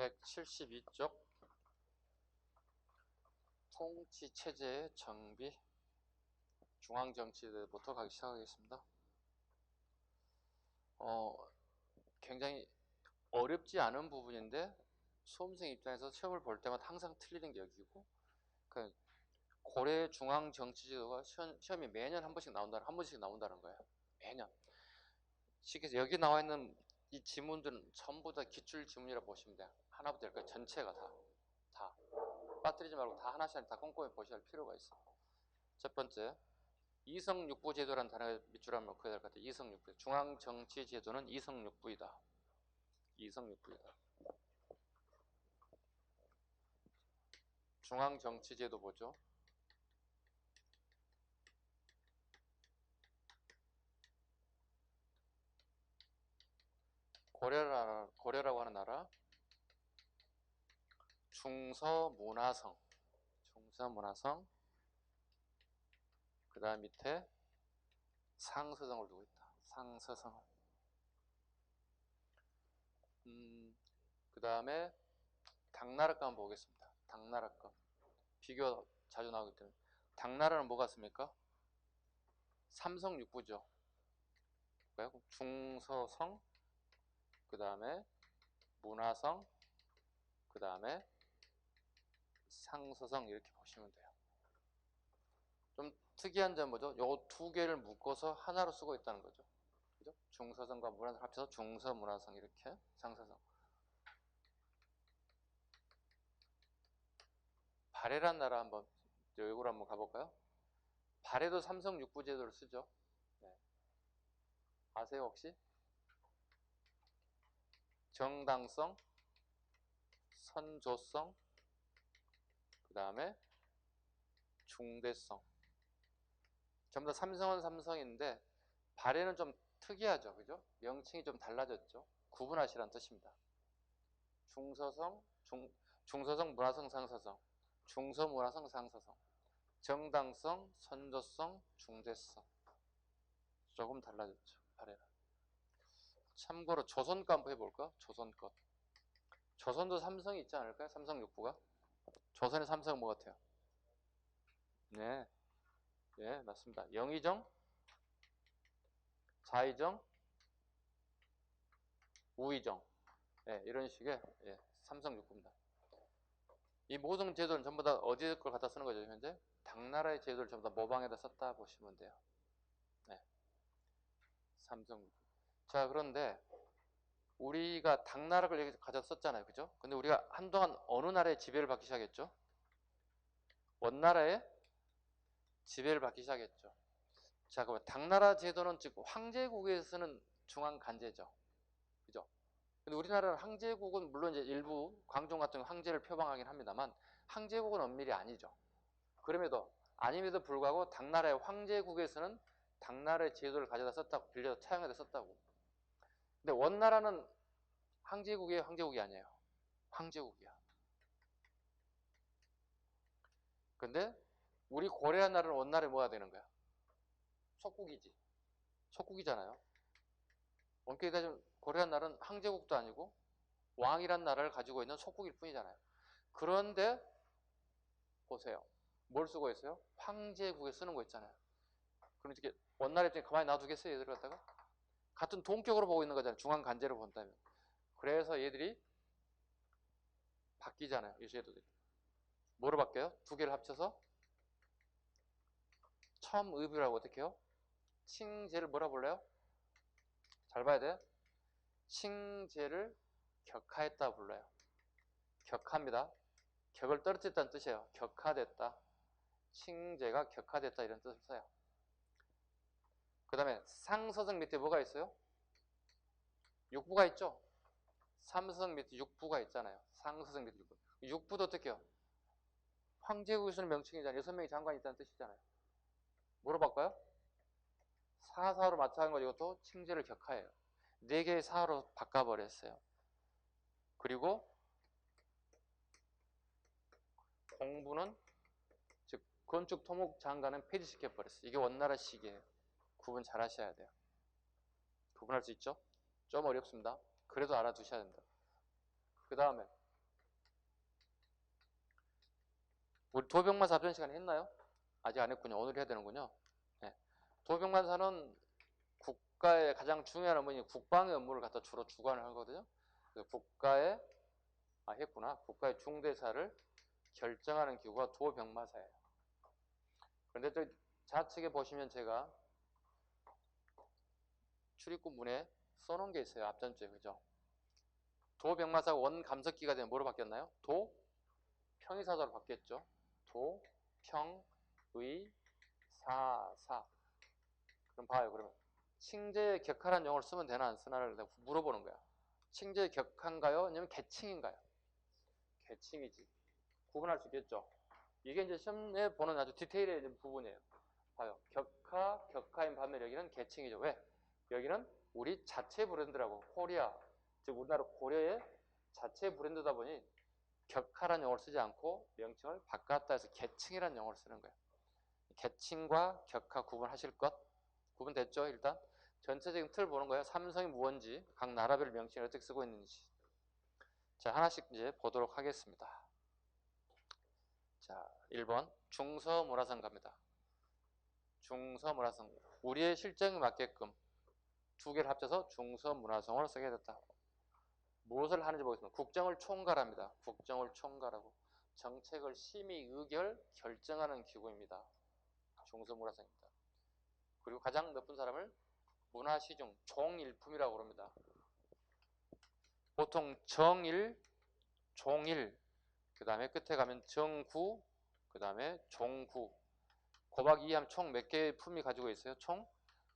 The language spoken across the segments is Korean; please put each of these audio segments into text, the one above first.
172쪽 통치체제의 정비 중앙정치부터 가기 시작하겠습니다. 굉장히 어렵지 않은 부분인데 수험생 입장에서 시험을 볼 때마다 항상 틀리는 게 여기고, 그러니까 고려 중앙정치제도가 시험이 매년 한 번씩 나온다는 거예요. 매년. 쉽게 여기 나와 있는 이 지문들은 전부 다 기출 지문이라 보시면 돼요. 하나부터 열까지 전체가 다 빠뜨리지 말고 다 하나씩 다 꼼꼼히 보셔야 할 필요가 있어요. 첫 번째, 이성육부제도라는 단어가 밑줄 한번 그어야 될 것 같아요. 이성육부. 중앙정치제도는 이성육부이다. 이성육부이다. 중앙정치제도 보죠. 고려라고 하는 나라, 중서문화성, 그 다음 밑에 상서성을 두고 있다. 상서성을. 그 다음에 당나라권 한번 보겠습니다. 당나라권. 비교 자주 나오기 때문에. 당나라는 뭐가 있습니까? 삼성육부죠. 중서성, 그 다음에 문화성, 그 다음에 상서성 이렇게 보시면 돼요. 좀 특이한 점은 뭐죠? 요 두 개를 묶어서 하나로 쓰고 있다는 거죠. 그죠? 중서성과 문화성 합쳐서 중서문화성 이렇게 상서성. 발해란 나라 한번 여기로 한번 가볼까요? 발해도 삼성육부제도를 쓰죠. 네. 아세요 혹시? 정당성, 선조성, 그 다음에 중대성. 전부 다 삼성은 삼성인데 발해는 좀 특이하죠. 그죠? 명칭이 좀 달라졌죠. 구분하시라는 뜻입니다. 중서성, 문화성, 상서성. 중서문화성, 상서성. 정당성, 선조성, 중대성. 조금 달라졌죠. 발해는. 참고로 조선 거 한번 해볼까? 조선 것. 조선도 삼성이 있지 않을까요? 삼성육부가? 조선의 삼성은 뭐 같아요? 네. 예, 맞습니다. 영의정, 좌의정, 우의정. 예, 이런 식의 삼성육부입니다. 이 모든 제도는 전부 다 어디 걸 갖다 쓰는 거죠, 현재? 당나라의 제도를 전부 다 모방해다 썼다 보시면 돼요. 네. 삼성육부. 자, 그런데 우리가 당나라를 여기서 가져다 썼잖아요. 그죠? 근데 우리가 한동안 어느 나라의 지배를 받기 시작했죠? 원나라의 지배를 받기 시작했죠. 자, 그럼 당나라 제도는 즉 황제국에서는 중앙 관제죠. 그죠? 근데 우리나라는 황제국은 물론 이제 일부 광종 같은 황제를 표방하긴 합니다만 황제국은 엄밀히 아니죠. 아님에도 불구하고 당나라의 황제국에서는 당나라의 제도를 가져다 썼다고, 빌려 차용해서 썼다고. 근데 원나라는 황제국이 아니에요. 황제국이야. 근데 우리 고려의 나라는 원나라에 뭐가 되는 거야? 속국이지. 속국이잖아요. 원격이 따지면 고려의 나라는 황제국도 아니고 왕이란 나라를 가지고 있는 속국일 뿐이잖아요. 그런데 보세요. 뭘 쓰고 있어요? 황제국에 쓰는 거 있잖아요. 그럼 이렇게 원나라 입장에 가만히 놔두겠어요? 얘들 갖다가? 같은 동격으로 보고 있는 거잖아요. 중앙 관제로 본다면. 그래서 얘들이 바뀌잖아요. 이 제도들이. 뭐로 바뀌어요? 두 개를 합쳐서 첨의부라고 어떻게 해요? 칭제를 뭐라 불러요? 잘 봐야 돼. 칭제를 격하했다 불러요. 격합니다. 격을 떨어뜨렸다는 뜻이에요. 격하됐다. 칭제가 격하됐다 이런 뜻을 써요. 그 다음에 상서성 밑에 뭐가 있어요? 육부가 있죠? 삼서성 밑에 육부가 있잖아요. 상서성 밑에 육부. 육부도 어떻게 해요? 황제국에 쓰는 명칭이잖아요. 6명의 장관이 있다는 뜻이잖아요. 뭐로 바꿔요? 사사로 맞춰가는 거 이것도 칭제를 격하해요. 4개의 사로 바꿔버렸어요. 그리고 공부는 즉 건축 토목 장관은 폐지시켜버렸어요. 이게 원나라 시기예요. 구분 잘 하셔야 돼요. 구분할 수 있죠? 좀 어렵습니다. 그래도 알아두셔야 된다. 그 다음에 우리 도병만사 합전 시간에 했나요? 아직 안 했군요. 오늘 해야 되는군요. 네. 도병만사는 국가의 가장 중요한 업무인 국방의 업무를 갖다 주로 주관을 하거든요. 그래서 국가의 했구나. 국가의 중대사를 결정하는 기구가 도병마사예요. 그런데 또 좌측에 보시면 제가 출입구 문에 써놓은 게 있어요. 앞전주에 그죠? 도병마사가 원감석기가 되면 뭐로 바뀌었나요? 도평의사사로 바뀌었죠. 도평의사사. 그럼 봐요. 그러면 칭제에 격하란 용어를 쓰면 되나 안 쓰나를 내가 물어보는 거야. 칭제에 격한가요? 아니면 계칭인가요? 계칭이지. 구분할 수 있겠죠. 이게 이제 시험에 보는 아주 디테일의 부분이에요. 봐요. 격하인 반면 여기는 계칭이죠. 왜? 여기는 우리 자체 브랜드라고 코리아, 즉 우리나라 고려의 자체 브랜드다 보니 격하라는 용어를 쓰지 않고 명칭을 바꿨다 해서 계칭이라는 용어를 쓰는 거예요. 계칭과 격하 구분하실 것 구분됐죠? 일단 전체적인 틀 보는 거예요. 삼성이 무언지 각 나라별 명칭을 어떻게 쓰고 있는지. 자, 하나씩 이제 보도록 하겠습니다. 자, 1번 중서문화성 갑니다. 중서문화성. 우리의 실정에 맞게끔 두 개를 합쳐서 중서문화성을 쓰게 됐다. 무엇을 하는지 보겠습니다. 국정을 총괄합니다. 국정을 총괄하고 정책을 심의, 의결, 결정하는 기구입니다. 중서문화성입니다. 그리고 가장 높은 사람을 문화시중, 종일품이라고 부릅니다. 보통 정일, 종일, 그 다음에 끝에 가면 정구, 그 다음에 종구. 곱하기 2하면 총 몇 개의 품이 가지고 있어요? 총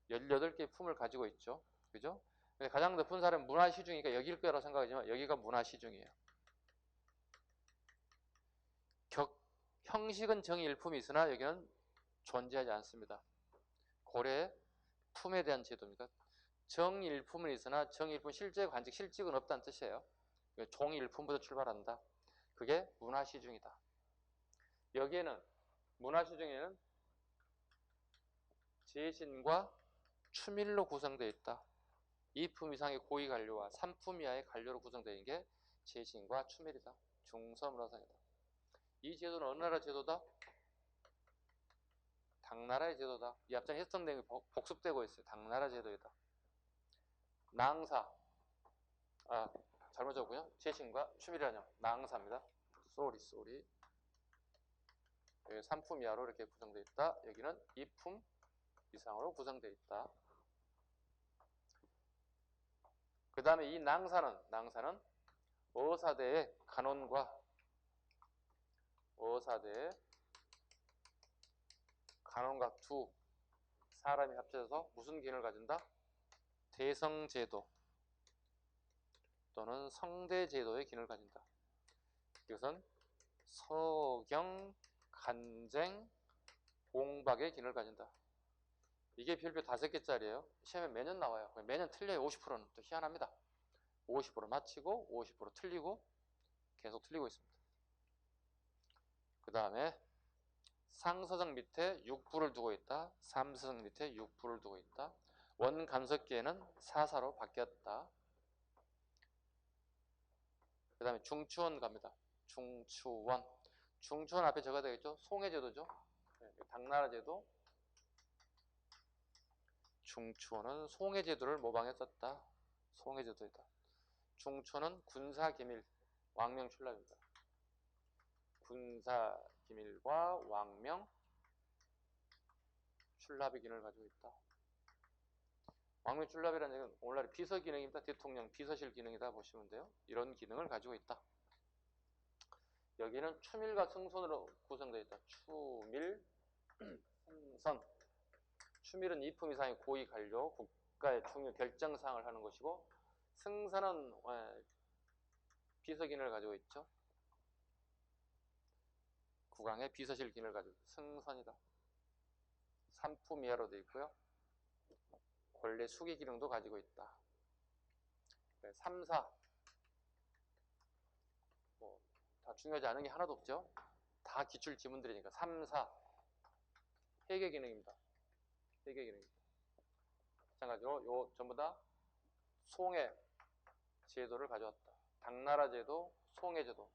18개의 품을 가지고 있죠. 그죠? 근데 가장 높은 사람은 문화시중이니까 여기일 거라고 생각하지만 여기가 문화시중이에요. 형식은 정일품이 있으나 여기는 존재하지 않습니다. 고려의 품에 대한 제도입니다. 정일품은 있으나 정일품 실제 관직 실직은 없다는 뜻이에요. 종일품부터 출발한다. 그게 문화시중이다. 여기에는 문화시중에는 제신과 추밀로 구성되어 있다. 2품 이상의 고위 관료와 3품 이하의 관료로 구성되어 있는 게 제신과 추밀이다. 중서문화성이다. 이 제도는 어느 나라 제도다? 당나라의 제도다. 이 앞전에 했던 내용이 복습되고 있어요. 당나라 제도이다. 낭사. 잘못 적었군요. 제신과 추밀이라뇨. 낭사입니다. 쏘리. 여기 3품 이하로 이렇게 구성되어 있다. 여기는 2품 이상으로 구성되어 있다. 그 다음에 이 낭사는 어사대의 간원과 두 사람이 합쳐져서 무슨 기능을 가진다? 대성제도 또는 성대제도의 기능을 가진다. 이것은 서경, 간쟁, 봉박의 기능을 가진다. 이게 별표 5개짜리예요. 시험에 매년 나와요. 매년 틀려요. 50%는 또 희한합니다. 50% 맞히고 50% 틀리고 계속 틀리고 있습니다. 그 다음에 상서성 밑에 6부를 두고 있다. 삼서성 밑에 6부를 두고 있다. 원간섭기에는 사사로 바뀌었다. 그 다음에 중추원 갑니다. 중추원 앞에 적어야 되겠죠? 송해제도죠. 당나라 제도. 중추원은 송해제도를 모방했었다. 송해제도이다. 중추원은 군사기밀, 왕명출납입니다. 군사기밀과 왕명 출납의 기능을 가지고 있다. 왕명출납이라는 얘기는 오늘날의 비서기능입니다. 대통령 비서실 기능이다 보시면 돼요. 이런 기능을 가지고 있다. 여기는 추밀과 승선으로 구성되어 있다. 추밀, 승선. 추밀은 2품 이상의 고위 관료, 국가의 중요 결정사항을 하는 것이고, 승선은 비서 기능을 가지고 있죠. 국왕의 비서실 기능을 가지고 있다. 승선이다. 3품 이하로 되어 있고요. 권례 수기 기능도 가지고 있다. 3사 다 중요하지 않은 게 하나도 없죠. 다 기출 지문들이니까 3사 회계 기능입니다. 회계 기능입니다. 마찬가지로 요 전부 다 송해 제도를 가져왔다. 당나라 제도, 송해 제도.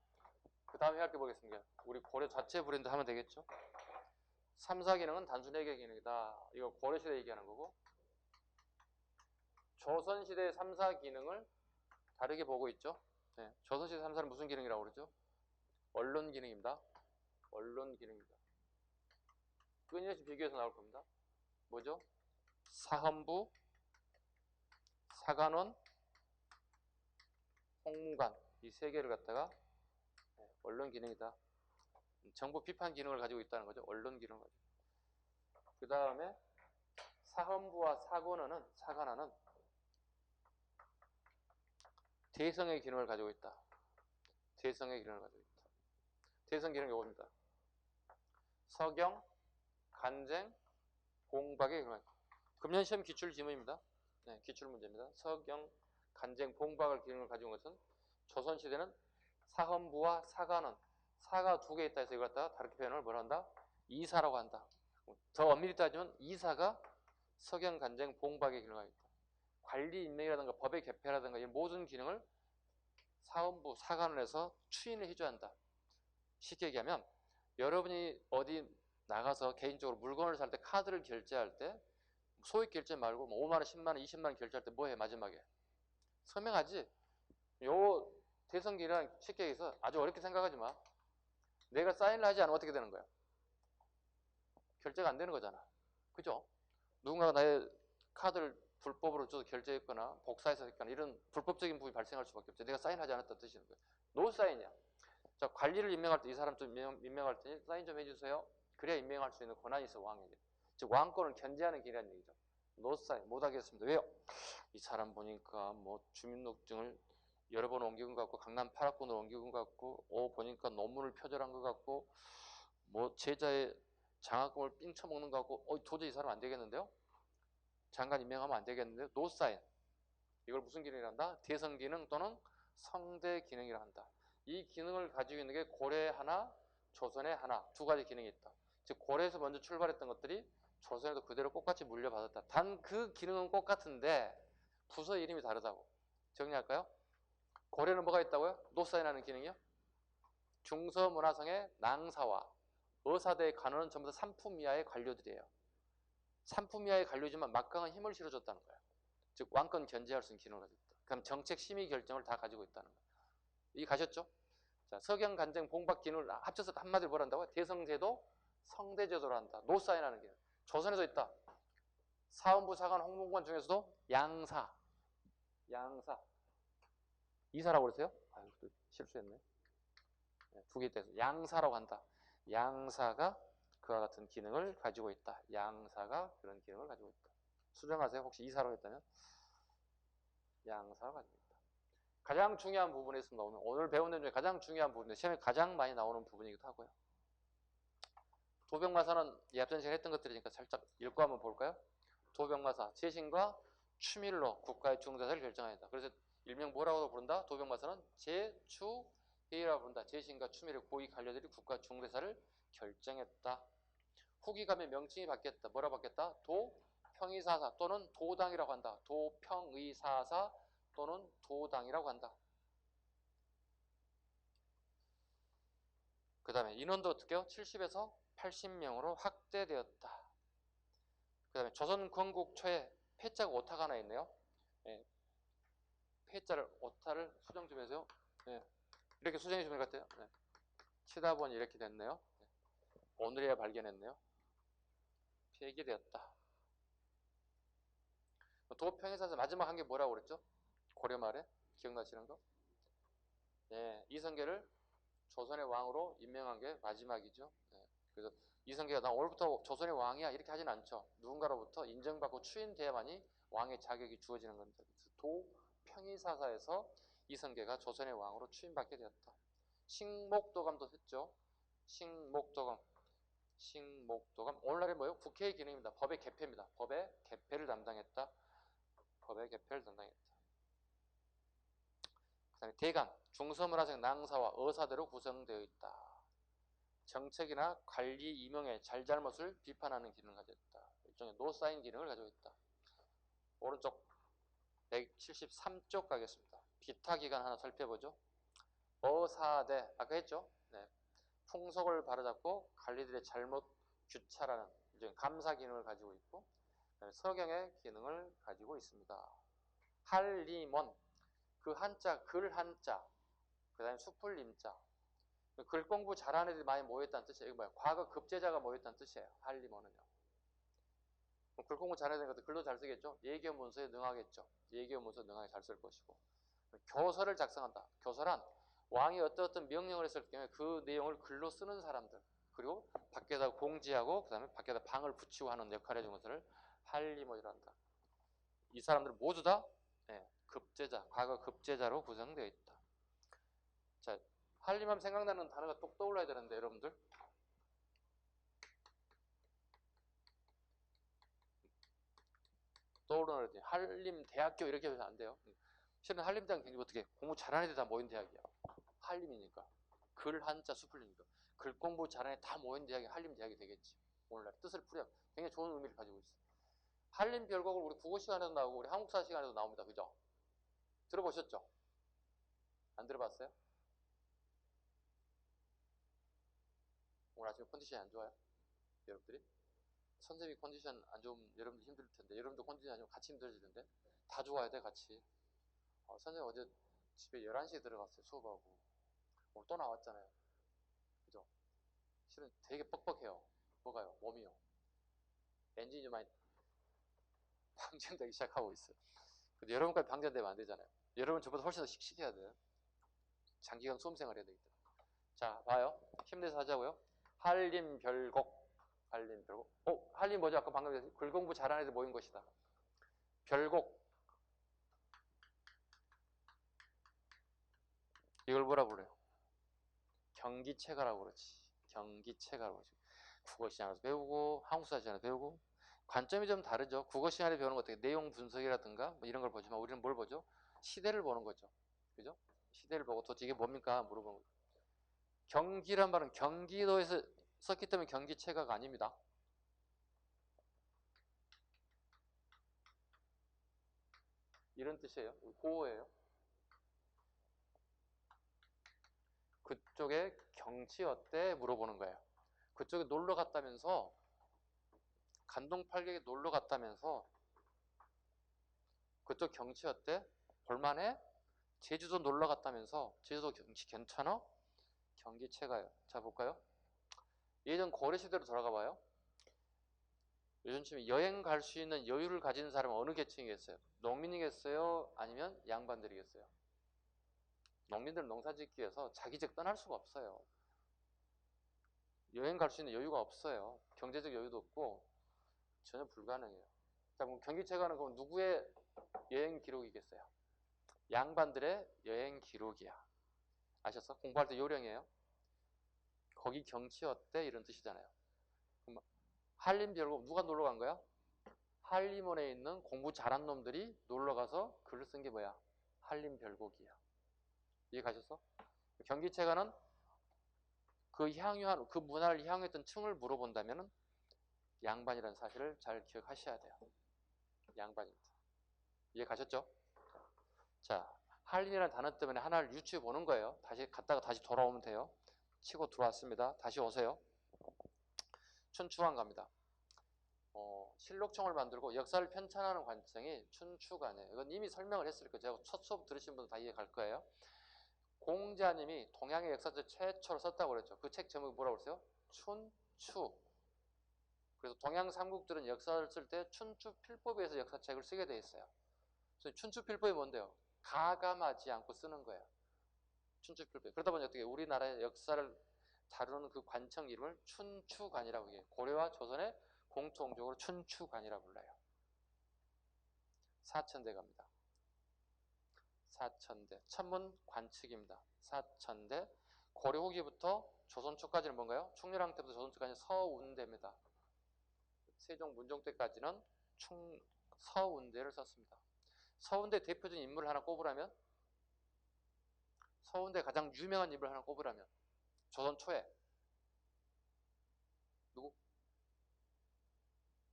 그 다음에 해할 게 보겠습니다. 우리 고려 자체 브랜드 하면 되겠죠? 3, 4 기능은 단순 회계 기능이다. 이거 고려시대 얘기하는 거고, 조선시대 3, 4 기능을 다르게 보고 있죠? 네. 조선시대 3, 4는 무슨 기능이라고 그러죠? 언론 기능입니다. 언론 기능입니다. 끊임없이 비교해서 나올 겁니다. 뭐죠? 사헌부, 사관원, 홍무관 이 세 개를 갖다가 언론 기능이다. 정부 비판 기능을 가지고 있다는 거죠. 언론 기능을 가지고. 그 다음에 사헌부와 사관원은 대성의 기능을 가지고 있다. 대성의 기능을 가지고 있다. 대성 기능이 이겁니다. 서경, 간쟁, 봉박의 기능. 금년 시험 기출 지문입니다. 네, 기출 문제입니다. 서경, 간쟁, 봉박의 기능을 가지고 있는 것은 조선시대는 사헌부와 사관원, 사가 두 개 있다 해서 이걸 갖다가 다르게 표현을 뭐라 한다? 이사라고 한다. 더 엄밀히 따지면 이사가 서경, 간쟁, 봉박의 기능을 가지고 있다. 관리 임명이라든가 법의 개폐라든가 이 모든 기능을 사헌부, 사관원에서 추인을 해줘야 한다. 쉽게 얘기하면 여러분이 어디 나가서 개인적으로 물건을 살 때 카드를 결제할 때 소액 결제 말고 5만원, 10만원, 20만원 결제할 때 뭐 해? 마지막에 서명하지. 요 대성기랑 쉽게 얘기해서 아주 어렵게 생각하지 마. 내가 사인을 하지 않으면 어떻게 되는 거야? 결제가 안 되는 거잖아. 그죠? 누군가가 나의 카드를 불법으로 줘서 결제했거나 복사해서 했거나 이런 불법적인 부분이 발생할 수밖에 없죠. 내가 사인하지 않았다는 뜻이는 거예요. 노 사인이야. 자, 관리를 임명할 때 이 사람 좀 임명할 때 사인 좀 해주세요. 그래야 임명할 수 있는 권한이 있어, 왕에게. 즉 왕권을 견제하는 길이라는 얘기죠. 노 사인 못하겠습니다. 왜요? 이 사람 보니까 뭐 주민등록증을 여러 번 옮겨온 것 같고 강남 8학군으로 옮겨온 것 같고 보니까 논문을 표절한 것 같고 뭐 제자의 장학금을 삥 쳐먹는 것 같고 도저히 이 사람 안 되겠는데요? 장관 임명하면 안 되겠는데요? 노 사인. 이걸 무슨 기능이라 한다? 대성 기능 또는 성대 기능이라 한다. 이 기능을 가지고 있는 게 고려에 하나, 조선에 하나 두 가지 기능이 있다. 즉 고려에서 먼저 출발했던 것들이 조선에도 그대로 똑같이 물려받았다. 단 그 기능은 똑같은데 부서 이름이 다르다고. 정리할까요? 고려는 뭐가 있다고요? 노사인하는 기능이요? 중서문화성의 낭사와 의사대의 관원은 전부 다 삼품 이하의 관료들이에요. 삼품 이하의 관료지만 막강한 힘을 실어줬다는 거예요. 즉 왕권 견제할 수 있는 기능을 가지고 있다. 그럼 정책 심의 결정을 다 가지고 있다는 거예요. 이게 가셨죠? 자, 서경, 간쟁, 봉박 기능을 합쳐서 한마디로 뭐라 한다고요? 대성제도, 성대제도를 한다. 노사인하는 기능. 조선에도 있다. 사헌부, 사관, 홍문관 중에서도 양사. 이사라고 그러세요? 아유, 또 실수했네. 두 개 있다 해서 양사라고 한다. 양사가 그와 같은 기능을 가지고 있다. 양사가 그런 기능을 가지고 있다. 수정하세요. 혹시 이사라고 했다면 양사가 가지고 있다. 가장 중요한 부분에서 나오는 오늘 배운 내용 중에 가장 중요한 부분인데 시험에 가장 많이 나오는 부분이기도 하고요. 도병마사는 앞전 시간에 했던 것들이니까 살짝 읽고 한번 볼까요? 도병마사, 재신과 추밀로 국가의 중대사를 결정한다. 그래서 일명 뭐라고 부른다? 도병마사는 제추회의라고 부른다. 재신과 추밀의 고위 관료들이 국가 중대사를 결정했다. 후기 가면 명칭이 바뀌었다. 뭐라 바뀌었다? 도평의사사 또는 도당이라고 한다. 도평의사사 또는 도당이라고 한다. 그 다음에 인원도 어떻게요? 70에서 80명으로 확대되었다. 그 다음에 조선 건국 초에 패자가 오타가 하나 있네요. 네. 패자를 오타를 수정 좀 해주세요. 네. 이렇게 수정해 주면 것 같아요. 네. 치다 보니 이렇게 됐네요. 네. 오늘이야 발견했네요. 폐기되었다. 도평에서 마지막 한 게 뭐라고 그랬죠? 고려 말에 기억나시는 거? 네, 이성계를 조선의 왕으로 임명한 게 마지막이죠. 네. 그래서 이성계가 나 오늘부터 조선의 왕이야 이렇게 하진 않죠. 누군가로부터 인정받고 추인돼야만이 왕의 자격이 주어지는 겁니다. 도평의사사에서 이성계가 조선의 왕으로 추임받게 되었다. 식목도감도 했죠. 식목도감. 오늘날에 뭐예요? 국회의 기능입니다. 법의 개폐입니다. 법의 개폐를 담당했다. 법의 개폐를 담당했다. 그 다음에 대감, 중서문화생 낭사와 의사대로 구성되어 있다. 정책이나 관리 임용의 잘잘못을 비판하는 기능을 가지고 있다. 일종의 노사인 기능을 가지고 있다. 오른쪽 173쪽 가겠습니다. 비타기관 하나 살펴보죠. 어사대, 아까 했죠? 풍속을 바로잡고 관리들의 잘못 규찰하는 일종의 감사 기능을 가지고 있고, 서경의 기능을 가지고 있습니다. 한림원, 그 한자, 글 한자, 그 다음에 숲을 임자. 글 공부 잘하는 애들이 많이 모였다는 뜻이에요. 이거 뭐야? 과거 급제자가 모였다는 뜻이에요. 한림원은요. 글 공부 잘해야 되는 것도 글도 잘 쓰겠죠? 예기업 문서에 능하겠죠? 예기업 문서 능하게 잘 쓸 것이고. 교서를 작성한다. 교서란 왕이 어떤 명령을 했을 경우에 그 내용을 글로 쓰는 사람들, 그리고 밖에다 공지하고 그 다음에 밖에다 방을 붙이고 하는 역할을 해준 것을 한림원이라 한다. 이 사람들 모두 다 급제자, 과거 급제자로 구성되어 있다. 자, 한림하면 생각나는 단어가 똑 떠올라야 되는데 여러분들, 떠오르는 한림대학교 이렇게 하면 안 돼요. 실은 한림대학은 굉장히 어떻게 공부 잘하는 애들 다 모인 대학이야. 한림이니까. 글 한자 수풀리니까. 글 공부 잘하는 애 다 모인 대학이 한림대학이 되겠지. 오늘날 뜻을 풀이하면 굉장히 좋은 의미를 가지고 있어. 한림별곡을 우리 국어 시간에도 나오고 우리 한국사 시간에도 나옵니다. 그죠? 들어보셨죠? 안 들어봤어요? 오늘 아침에 컨디션이 안 좋아요? 여러분들이? 선생님이 컨디션 안 좋으면 여러분들 힘들 텐데, 여러분도 컨디션 안 좋으면 같이 힘들어질 텐데, 다 좋아야 돼, 같이. 선생님 어제 집에 11시에 들어갔어요, 수업하고. 오늘 또 나왔잖아요. 그죠? 실은 되게 뻑뻑해요. 뭐가요? 몸이요. 엔진이 많이 방전되기 시작하고 있어요. 근데 여러분까지 방전되면 안 되잖아요. 여러분 저보다 훨씬 더 씩씩해야 돼요. 장기간 수험생활 해야 되기 때문에. 자, 봐요. 힘내서 하자고요. 한림별곡. 한림별곡. 한림 뭐죠? 아까 방금 글 공부 잘하는 애들 모인 것이다. 별곡. 이걸 뭐라 그래요? 경기체가라고 그러지. 경기체가라고 그러지. 국어 시간에서 배우고 한국사 시간에서 배우고 관점이 좀 다르죠. 국어 시간에 배우는 거 어떻게 내용 분석이라든가 뭐 이런 걸 보지만 우리는 뭘 보죠? 시대를 보는 거죠. 그죠? 시대를 보고 도대체 이게 뭡니까? 물어보는 거죠. 경기란 말은 경기도에서 썼기 때문에 경기체가가 아닙니다. 이런 뜻이에요. 고어예요. 그쪽에 경치 어때? 물어보는 거예요. 그쪽에 놀러 갔다면서, 간동팔객에 놀러 갔다면서 그쪽 경치 어때? 볼만해? 제주도 놀러 갔다면서 제주도 경치 괜찮아? 경기체가요. 자, 볼까요? 예전 고려시대로 돌아가 봐요. 요즘쯤에 여행 갈 수 있는 여유를 가진 사람은 어느 계층이겠어요? 농민이겠어요? 아니면 양반들이겠어요? 농민들은 농사 짓기 위해서 자기 집 떠날 수가 없어요. 여행 갈 수 있는 여유가 없어요. 경제적 여유도 없고 전혀 불가능해요. 자, 그럼 경기체가는 그럼 누구의 여행 기록이겠어요? 양반들의 여행 기록이야. 아셨어? 공부할 때 요령이에요. 거기 경치 어때? 이런 뜻이잖아요. 그럼 한림별곡 누가 놀러 간 거야? 한림원에 있는 공부 잘한 놈들이 놀러 가서 글을 쓴 게 뭐야? 한림별곡이야. 이해 가셨어? 경기체가는 그 문화를 향유했던 층을 물어본다면 양반이라는 사실을 잘 기억하셔야 돼요. 양반입니다. 이해 가셨죠? 자, 한림이라는 단어 때문에 하나를 유추해 보는 거예요. 다시 갔다가 다시 돌아오면 돼요. 치고 들어왔습니다. 다시 오세요. 춘추관 갑니다. 실록청을 만들고 역사를 편찬하는 관청이 춘추관이에요. 이건 이미 설명을 했을 거예요. 제가 첫 수업 들으신 분들 다 이해 갈 거예요. 공자님이 동양의 역사책 최초로 썼다고 그랬죠. 그 책 제목이 뭐라고 그랬어요? 춘추. 그래서 동양 삼국들은 역사를 쓸 때 춘추 필법에 의해서 역사책을 쓰게 돼 있어요. 그래서 춘추 필법이 뭔데요? 가감하지 않고 쓰는 거예요. 춘추 필법. 그러다 보니 어떻게 우리나라의 역사를 다루는 그 관청 이름을 춘추관이라고 해요. 고려와 조선의 공통적으로 춘추관이라고 불러요. 사천대 갑니다. 사천대. 천문 관측입니다. 사천대. 고려 후기부터 조선 초까지는 뭔가요? 충렬왕 때부터 조선 초까지는 서운대입니다. 세종 문종 때까지는 서운대를 썼습니다. 서운대 대표적인 인물을 하나 꼽으라면, 서운대 가장 유명한 인물 하나 꼽으라면 조선 초에 누구?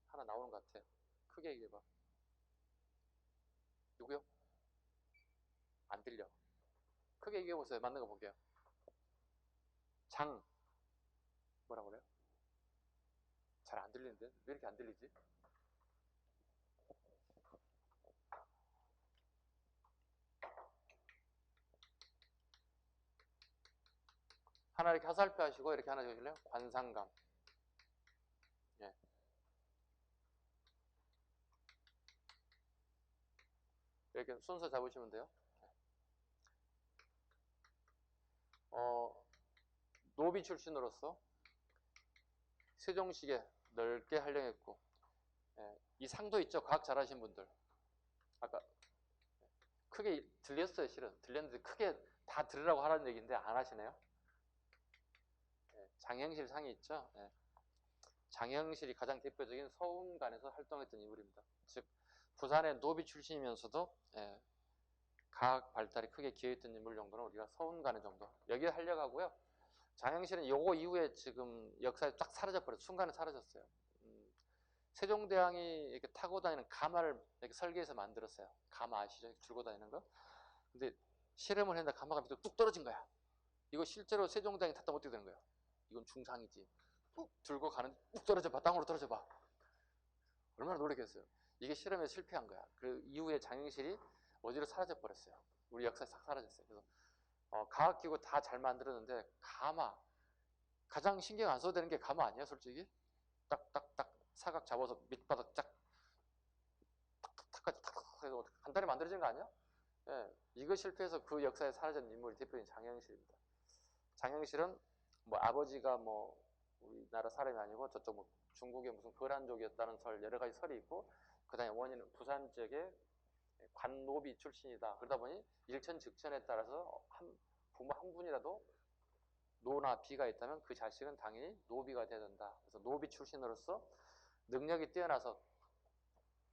하나 나오는 것 같아요. 크게 얘기해봐. 누구요? 안 들려. 크게 얘기해보세요. 맞는 거 볼게요. 뭐라 그래요? 잘 안 들리는데? 왜 이렇게 안 들리지? 하나 이렇게 화살표 하시고 이렇게 하나 적으실래요? 관상감. 예. 이렇게 순서 잡으시면 돼요. 노비 출신으로서 세종시계 넓게 활용했고, 예. 이 상도 있죠. 과학 잘하신 분들. 아까 크게 들렸어요, 실은. 들렸는데 크게 다 들으라고 하라는 얘기인데 안 하시네요. 예. 장영실 상이 있죠. 예. 장영실이 가장 대표적인 서운관에서 활동했던 인물입니다. 즉 부산의 노비 출신이면서도 예, 과학 발달에 크게 기여했던 인물 정도는 우리가 서운관의 정도 여기에 하려고 하고요. 장영실은 요거 이후에 지금 역사에 쫙 사라져버렸어요. 순간에 사라졌어요. 세종대왕이 이렇게 타고 다니는 가마를 이렇게 설계해서 만들었어요. 가마 아시죠? 들고 다니는 거. 근데 실험을 했는데 가마가 밑으로 뚝 떨어진 거야. 이거 실제로 세종대왕이 탔다면 어떻게 되는 거예요? 이건 중상이지. 뚝 들고 가는데 뚝 떨어져 봐. 땅으로 떨어져 봐. 얼마나 노력했어요. 이게 실험에 실패한 거야. 그 이후에 장영실이 어디로 사라져 버렸어요. 우리 역사에 싹 사라졌어요. 그래서 과학기구 다 잘 만들었는데 가마 가장 신경 안 써도 되는 게 가마 아니야 솔직히? 딱딱딱 사각 잡아서 밑바닥 쫙 탁탁탁까지 탁탁 해서 간단히 만들어진 거 아니야? 예, 이거 실패해서 그 역사에 사라진 인물이 대표인 장영실입니다. 장영실은 뭐 아버지가 뭐 우리나라 사람이 아니고 저쪽 뭐 중국의 무슨 거란족이었다는 설 여러 가지 설이 있고 그다음에 원인은 부산 지역의 관노비 출신이다. 그러다 보니 일천즉천에 따라서 부모 한 분이라도 노나 비가 있다면 그 자식은 당연히 노비가 돼야 된다. 그래서 노비 출신으로서 능력이 뛰어나서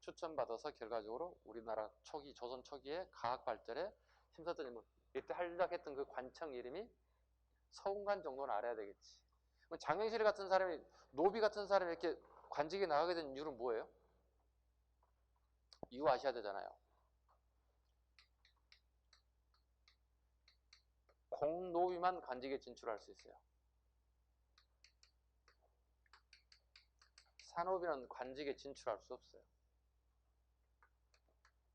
추천받아서 결과적으로 우리나라 초기 조선 초기에 과학 발전에 힘썼던 인물. 이때 활약했던 그 관청 이름이 서운관 정도는 알아야 되겠지. 장영실 같은 사람이 노비 같은 사람이 이렇게 관직에 나가게 된 이유는 뭐예요? 이유 아셔야 되잖아요. 공노비만 관직에 진출할 수 있어요. 산노비는 관직에 진출할 수 없어요.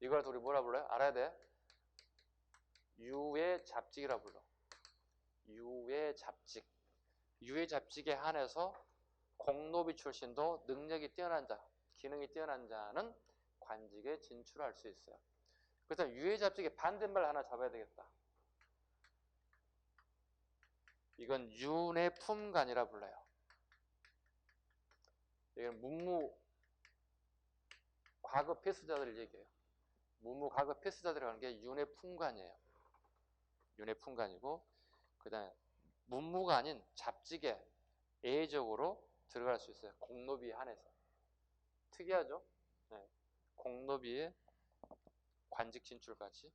이걸 우리 뭐라 불러요? 알아야 돼. 유예잡직이라 불러. 유예잡직. 유예잡직에 한해서 공노비 출신도 능력이 뛰어난 자, 기능이 뛰어난 자는 관직에 진출할 수 있어요. 그래서 유예잡직의 반대말 하나 잡아야 되겠다. 이건 윤회품관이라 불러요. 이건 문무 과거 필수자들을 얘기해요. 문무 과거 필수자들이라고 하는 게 윤회품관이에요. 윤회품관이고 그 다음에 문무가 아닌 잡직에 예외적으로 들어갈 수 있어요. 공노비에 한해서. 특이하죠? 네. 공노비의 관직 진출까지.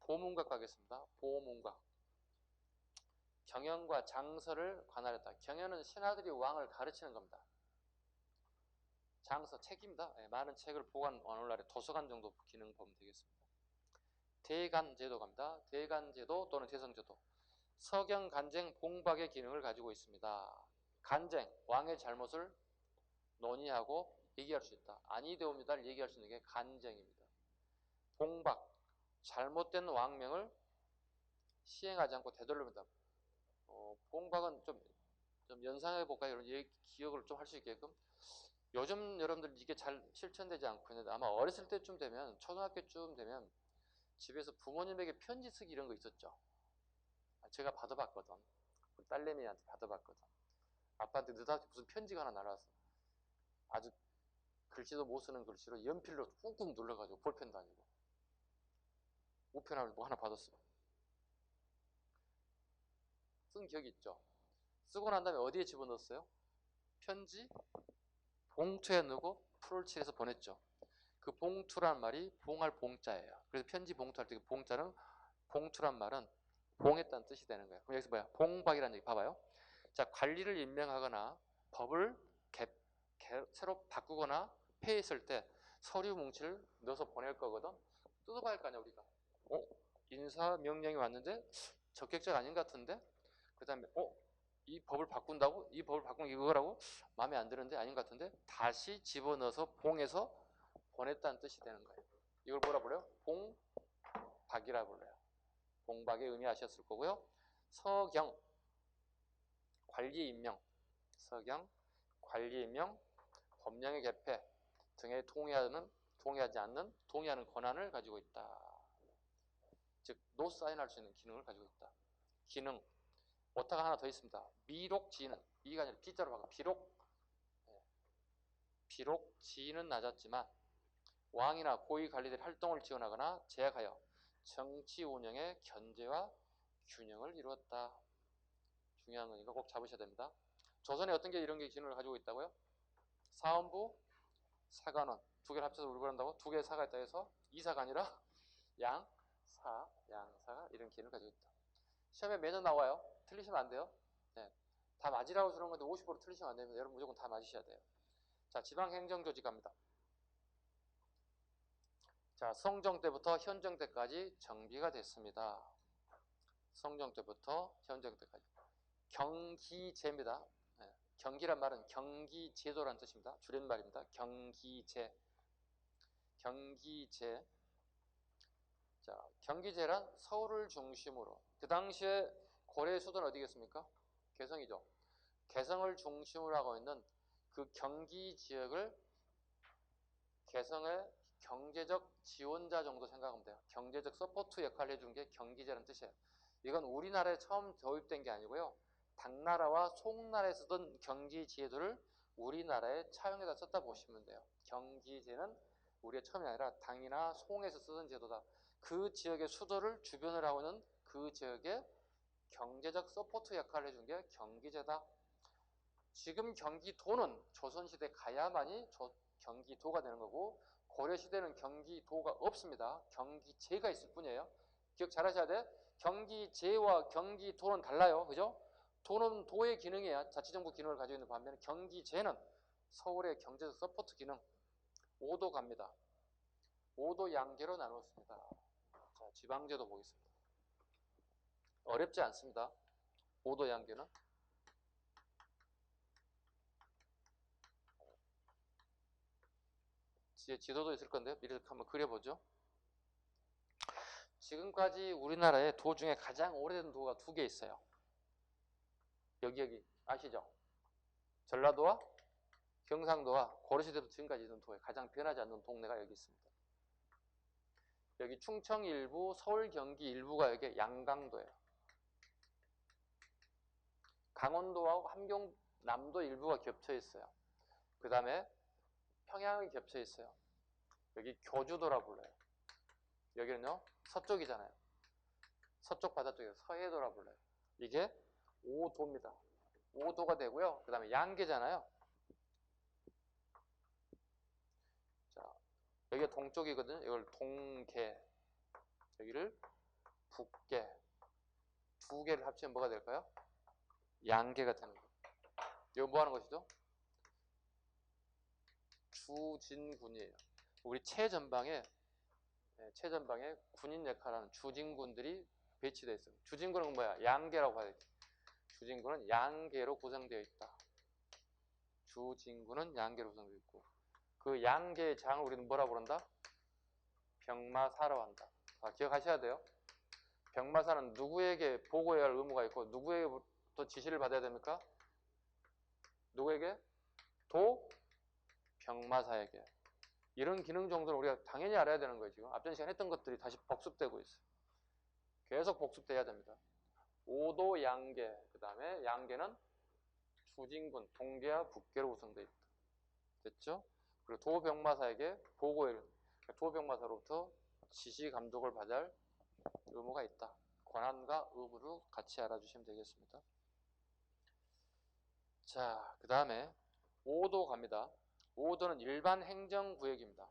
보문각 가겠습니다. 보문각. 경연과 장서를 관할했다. 경연은 신하들이 왕을 가르치는 겁니다. 장서 책입니다. 네, 많은 책을 보관 오늘날의 도서관 정도 기능 보면 되겠습니다. 대간제도 갑니다. 대간제도 또는 대성제도. 서경, 간쟁, 봉박의 기능을 가지고 있습니다. 간쟁, 왕의 잘못을 논의하고 얘기할 수 있다. 아니 되옵니다를 얘기할 수 있는 게 간쟁입니다. 봉박, 잘못된 왕명을 시행하지 않고 되돌립니다. 봉박은 좀 연상해 볼까요? 이런 기억을 좀 할 수 있게끔. 요즘 여러분들 이게 잘 실천되지 않고 있는데 아마 어렸을 때쯤 되면 초등학교쯤 되면 집에서 부모님에게 편지 쓰기 이런 거 있었죠. 제가 받아봤거든. 딸내미한테 받아봤거든. 아빠한테 느닷없이 무슨 편지가 하나 날아왔어. 아주 글씨도 못 쓰는 글씨로 연필로 꾹꾹 눌러가지고 볼펜도 아니고 우편함을 뭐 하나 받았어. 쓴 기억이 있죠. 쓰고 난 다음에 어디에 집어넣었어요? 편지 봉투에 넣고 풀을 칠해서 보냈죠. 그 봉투란 말이 봉할 봉자예요. 그래서 편지 봉투할 때 그 봉자는 봉투란 말은 봉했다는 뜻이 되는 거예요. 그럼 여기서 뭐야? 봉박이라는 얘기 봐봐요. 자, 관리를 임명하거나 법을 새로 바꾸거나 폐했을 때 서류 뭉치를 넣어서 보낼 거거든. 뜯어봐야 할 거 아니야 우리가. 인사 명령이 왔는데 적격자가 아닌 것 같은데. 그 다음에 이 법을 바꾼다고? 이 법을 바꾼 게 이거라고? 마음에 안 드는데 아닌 것 같은데 다시 집어넣어서 봉해서 보냈다는 뜻이 되는 거예요. 이걸 뭐라 불러요? 봉박이라 불러요. 봉박의 의미 아셨을 거고요. 서경 관리 임명, 서경 관리 임명, 법령의 개폐 등에 동의하지 않는 동의하는 권한을 가지고 있다. 즉 노 사인할 수 있는 기능을 가지고 있다. 기능 오타가 하나 더 있습니다. 미록 지는 미가 아니라 비자로 바꿔 비록 지위는 낮았지만 왕이나 고위 관리들의 활동을 지원하거나 제약하여 정치 운영의 견제와 균형을 이루었다. 중요한 거니까 꼭 잡으셔야 됩니다. 조선에 어떤 게 이런 게 기능을 가지고 있다고요? 사헌부, 사관원 두 개를 합쳐서 우리가 한다고? 두 개의 사가 있다 해서 이사가 아니라 양사가 이런 기능을 가지고 있다. 시험에 매년 나와요. 틀리시면 안 돼요. 네. 다 맞으라고 주는 건데 50% 틀리시면 안 됩니다. 여러분 무조건 다 맞으셔야 돼요. 자, 지방행정조직 갑니다. 자, 성종 때부터 현종 때까지 정비가 됐습니다. 성종 때부터 현종 때까지. 경기제입니다. 네. 경기란 말은 경기제도라는 뜻입니다. 줄임말입니다. 경기제. 경기제. 자, 경기제란 서울을 중심으로 그 당시에 고려의 수도는 어디겠습니까? 개성이죠. 개성을 중심으로 하고 있는 그 경기 지역을 개성의 경제적 지원자 정도 생각하면 돼요. 경제적 서포트 역할을 해준 게 경기제라는 뜻이에요. 이건 우리나라에 처음 도입된 게 아니고요. 당나라와 송나라에 쓰던 경기 지혜도를 우리나라에 차용해서 썼다 보시면 돼요. 경기제는 우리의 처음이 아니라 당이나 송에서 쓰던 제도다. 그 지역의 수도를 주변을 하고 있는 그 지역의 경제적 서포트 역할을 해준 게 경기제다. 지금 경기도는 조선시대 가야만이 경기도가 되는 거고 고려시대는 경기도가 없습니다. 경기제가 있을 뿐이에요. 기억 잘 하셔야 돼. 경기제와 경기도는 달라요. 그죠? 도는 도의 기능이야. 자치정부 기능을 가지고 있는 반면에 경기제는 서울의 경제적 서포트 기능. 5도 갑니다. 5도 양계로 나눴습니다. 자, 지방제도 보겠습니다. 어렵지 않습니다. 5도 양계는. 지도도 있을 건데 미리 한번 그려보죠. 지금까지 우리나라의 도 중에 가장 오래된 도가 두 개 있어요. 여기 아시죠? 전라도와 경상도와 고려시대부터 지금까지 있는 도에 가장 변하지 않는 동네가 여기 있습니다. 여기 충청 일부, 서울, 경기 일부가 여기 양강도예요. 강원도와 함경남도 일부가 겹쳐 있어요. 그 다음에 평양이 겹쳐 있어요. 여기 교주도라 불러요. 여기는요 서쪽이잖아요. 서쪽 바다 쪽에서 서해도라 불러요. 이게 5도입니다. 5도가 되고요. 그 다음에 양계잖아요. 자, 여기가 동쪽이거든요. 이걸 동계, 여기를 북계. 두 개를 합치면 뭐가 될까요? 양계가 되는 거예요. 이거 뭐 하는 것이죠? 주진군이에요. 우리 최전방에 군인 역할하는 주진군들이 배치되어 있어요. 주진군은 뭐야? 양계라고 봐야 돼. 주진군은 양계로 구성되어 있다. 주진군은 양계로 구성되어 있고 그 양계의 장을 우리는 뭐라고 부른다? 병마사라고 한다. 기억하셔야 돼요. 병마사는 누구에게 보고해야 할 의무가 있고 누구에게 또 지시를 받아야 됩니까? 누구에게? 병마사에게. 이런 기능 정도는 우리가 당연히 알아야 되는 거예요. 지금 앞전 시간에 했던 것들이 다시 복습되고 있어요. 계속 복습돼야 됩니다. 5도 양계, 그 다음에 양계는 주진군, 동계와 북계로 구성되어 있다. 됐죠? 그리고 도병마사에게 보고를, 도병마사로부터 지시 감독을 받아야 할 의무가 있다. 권한과 의무를 같이 알아주시면 되겠습니다. 자, 그 다음에 5도 갑니다. 5도는 일반 행정구역입니다.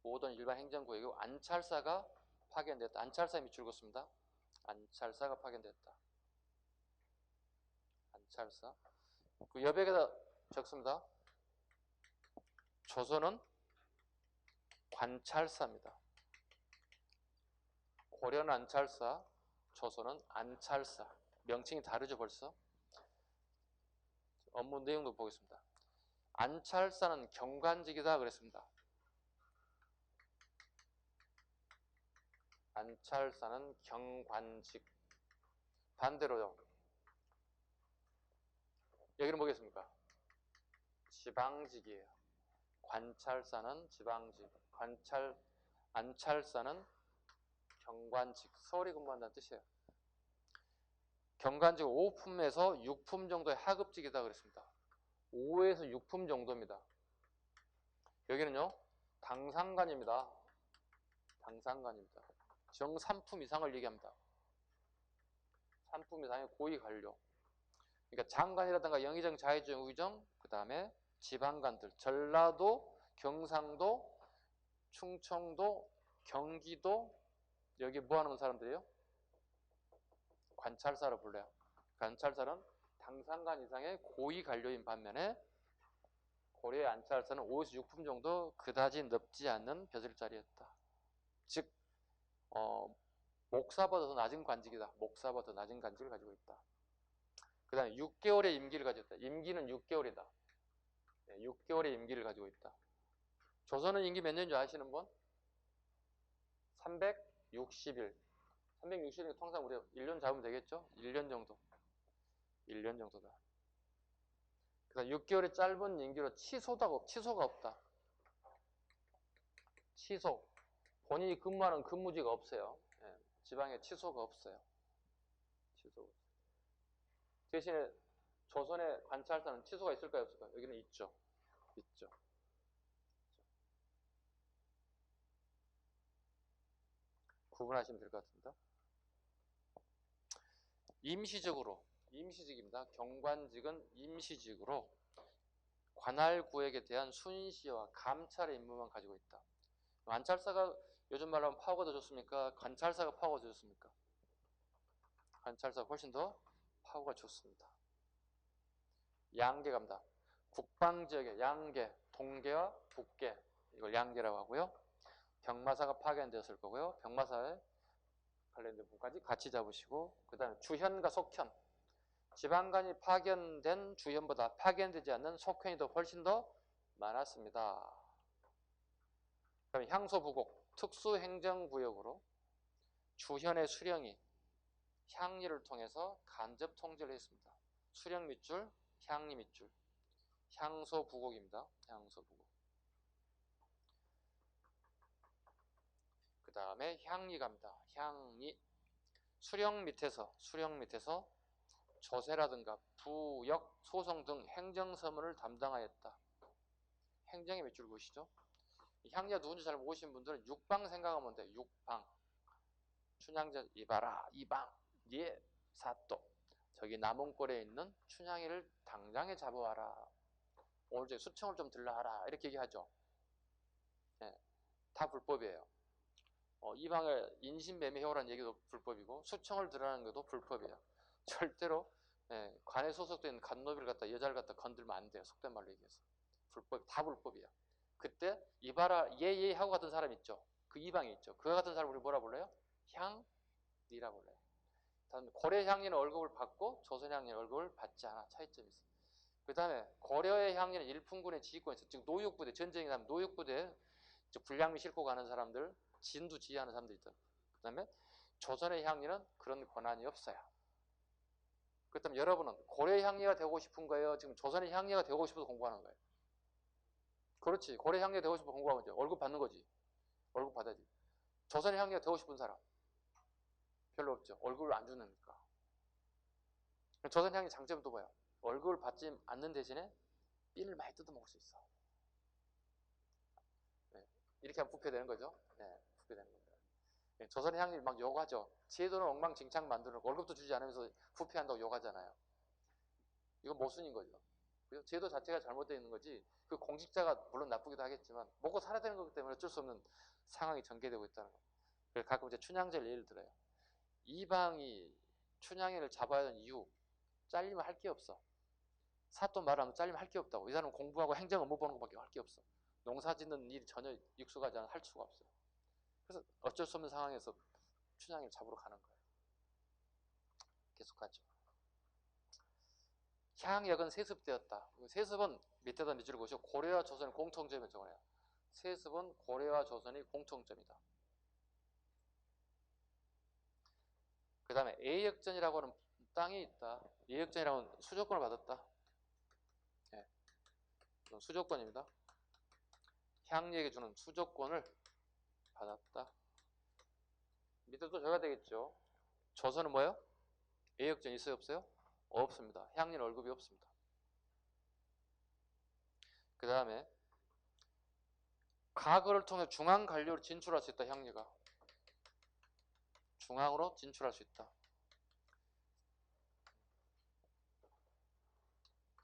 5도는 일반 행정구역이고 안찰사가 파견됐다. 안찰사 밑줄 긋습니다. 안찰사가 파견됐다. 안찰사. 그 여백에다 적습니다. 조선은 관찰사입니다. 고려는 안찰사, 조선은 안찰사. 명칭이 다르죠 벌써? 업무 내용도 보겠습니다. 안찰사는 경관직이다 그랬습니다. 안찰사는 경관직. 반대로요. 여기는 뭐겠습니까? 지방직이에요. 관찰사는 지방직, 안찰사는 경관직. 서울에 근무한다는 뜻이에요. 경관직 5품에서 6품 정도의 하급직이다 그랬습니다. 5에서 6품 정도입니다. 여기는요, 당상관입니다. 당상관입니다. 정 3품 이상을 얘기합니다. 3품 이상의 고위 관료. 그러니까 장관이라든가 영의정, 자의정, 의정, 그 다음에 지방관들, 전라도, 경상도, 충청도, 경기도, 여기 뭐 하는 사람들이에요? 관찰사로 불러요. 관찰사는 당상관 이상의 고위 관료인 반면에 고려의 안찰사는 5에서 6품 정도 그다지 넓지 않는 벼슬 자리였다. 즉 목사보다 더 낮은 관직이다. 목사보다 더 낮은 관직을 가지고 있다. 그 다음에 6개월의 임기를 가지고 있다. 임기는 6개월이다. 6개월의 임기를 가지고 있다. 조선은 임기 몇 년인 줄 아시는 분? 360일. 360일 통상 우리 1년 잡으면 되겠죠? 1년 정도. 1년 정도다. 그래서 6개월의 짧은 임기로 취소가 없다. 취소. 본인이 근무하는 근무지가 없어요. 지방에 취소가 없어요. 취소가 없어요. 대신에 조선의 관찰사는 취소가 있을까요? 없을까요? 여기는 있죠. 있죠. 구분하시면 될 것 같습니다. 임시직입니다. 경관직은 임시직으로 관할구역에 대한 순시와 감찰의 임무만 가지고 있다. 안찰사가 요즘 말로 하면 파워가 더 좋습니까? 관찰사가 파워가 더 좋습니까? 관찰사가 훨씬 더 파워가 좋습니다. 양계 갑니다. 국방지역의 양계, 동계와 북계, 이걸 양계라고 하고요. 병마사가 파견되었을 거고요. 병마사에 관련된 부분까지 같이 잡으시고, 그 다음에 주현과 속현, 지방관이 파견된 주현보다 파견되지 않는 속현이 더 훨씬 더 많았습니다. 그다음에 향소부곡, 특수행정구역으로 주현의 수령이 향리를 통해서 간접 통제를 했습니다. 수령 밑줄, 향리 밑줄, 향소부곡입니다. 향소부곡. 그 다음에 향리 갑니다. 향리. 수령 밑에서 조세라든가 부역, 소송 등 행정서문을 담당하였다. 행정의 밑줄 보시죠. 향리가 누군지 잘 모르시는 분들은 육방 생각하면 돼요. 육방. 춘향전 이봐라, 이방, 예, 사또. 저기 남원골에 있는 춘향이를 당장에 잡아와라. 오늘 저기 수청을 좀 들러하라. 이렇게 얘기하죠. 네, 다 불법이에요. 이방을 인신매매해오라는 얘기도 불법이고 수청을 들으라는 것도 불법이에요. 절대로 관에 소속된 간노비를 갖다 여자를 갖다 건들면 안 돼요. 속된 말로 얘기해서. 불법, 다 불법이야. 그때 이봐라 예예 하고 갔던 사람 있죠. 그 이방이 있죠. 그와 같은 사람 우리 뭐라 불러요? 향리라 불러요. 다음 고려 향리는 월급을 받고 조선 향리는 월급을 받지 않아. 차이점이 있어요. 그 다음에 고려의 향리는 일품군의 지휘권에서 즉 노육부대 전쟁이 나면 노육부대 불량미 싣고 가는 사람들 진두 지휘하는 사람들 있다. 그 다음에 조선의 향리는 그런 권한이 없어요. 그렇다면 여러분은 고려의 향리가 되고 싶은 거예요? 지금 조선의 향리가 되고 싶어서 공부하는 거예요? 그렇지. 고려의 향리가 되고 싶어서 공부하면 이제 월급 받는 거지. 월급 받아야지. 조선의 향리가 되고 싶은 사람 별로 없죠. 월급을 안 주니까. 조선의 향리 장점은 또 뭐야? 월급을 받지 않는 대신에 삘을 많이 뜯어먹을 수 있어. 네. 이렇게 하면 부패되는 거죠. 네, 부패되는 겁니다. 네, 조선의 향리 막 욕하죠. 제도는 엉망진창 만들어놓고 월급도 주지 않으면서 부패한다고 욕하잖아요. 이건 모순인 거죠. 제도 자체가 잘못되어 있는 거지 그 공직자가 물론 나쁘기도 하겠지만 먹고 살아야 되는 거기 때문에 어쩔 수 없는 상황이 전개되고 있다는 거예요. 그래서 가끔 이제 춘향제를 예를 들어요. 이방이 춘향이를 잡아야 하는 이유 잘리면 할 게 없어. 사또 말하면 잘리면 할 게 없다고. 이 사람은 공부하고 행정 업무 보는 것밖에 할 게 없어. 농사 짓는 일이 전혀 익숙하지 않아 할 수가 없어요. 그래서 어쩔 수 없는 상황에서 춘향이를 잡으러 가는 거예요. 계속 가죠. 향역은 세습되었다. 세습은 밑에다 밑줄 그으시고 고려와 조선의 공통점을 정해요. 세습은 고려와 조선의 공통점이다. 그 다음에 A역전이라고 하는 땅이 있다. A역전이라고 하는 수조권을 받았다. 네. 수조권입니다. 향역에 주는 수조권을 받았다. 밑에 또 줘야 되겠죠. 조선은 뭐예요? A역전 있어요? 없어요? 없습니다. 향리는 월급이 없습니다. 그 다음에 과거를 통해 중앙 관료로 진출할 수 있다. 향리가 중앙으로 진출할 수 있다.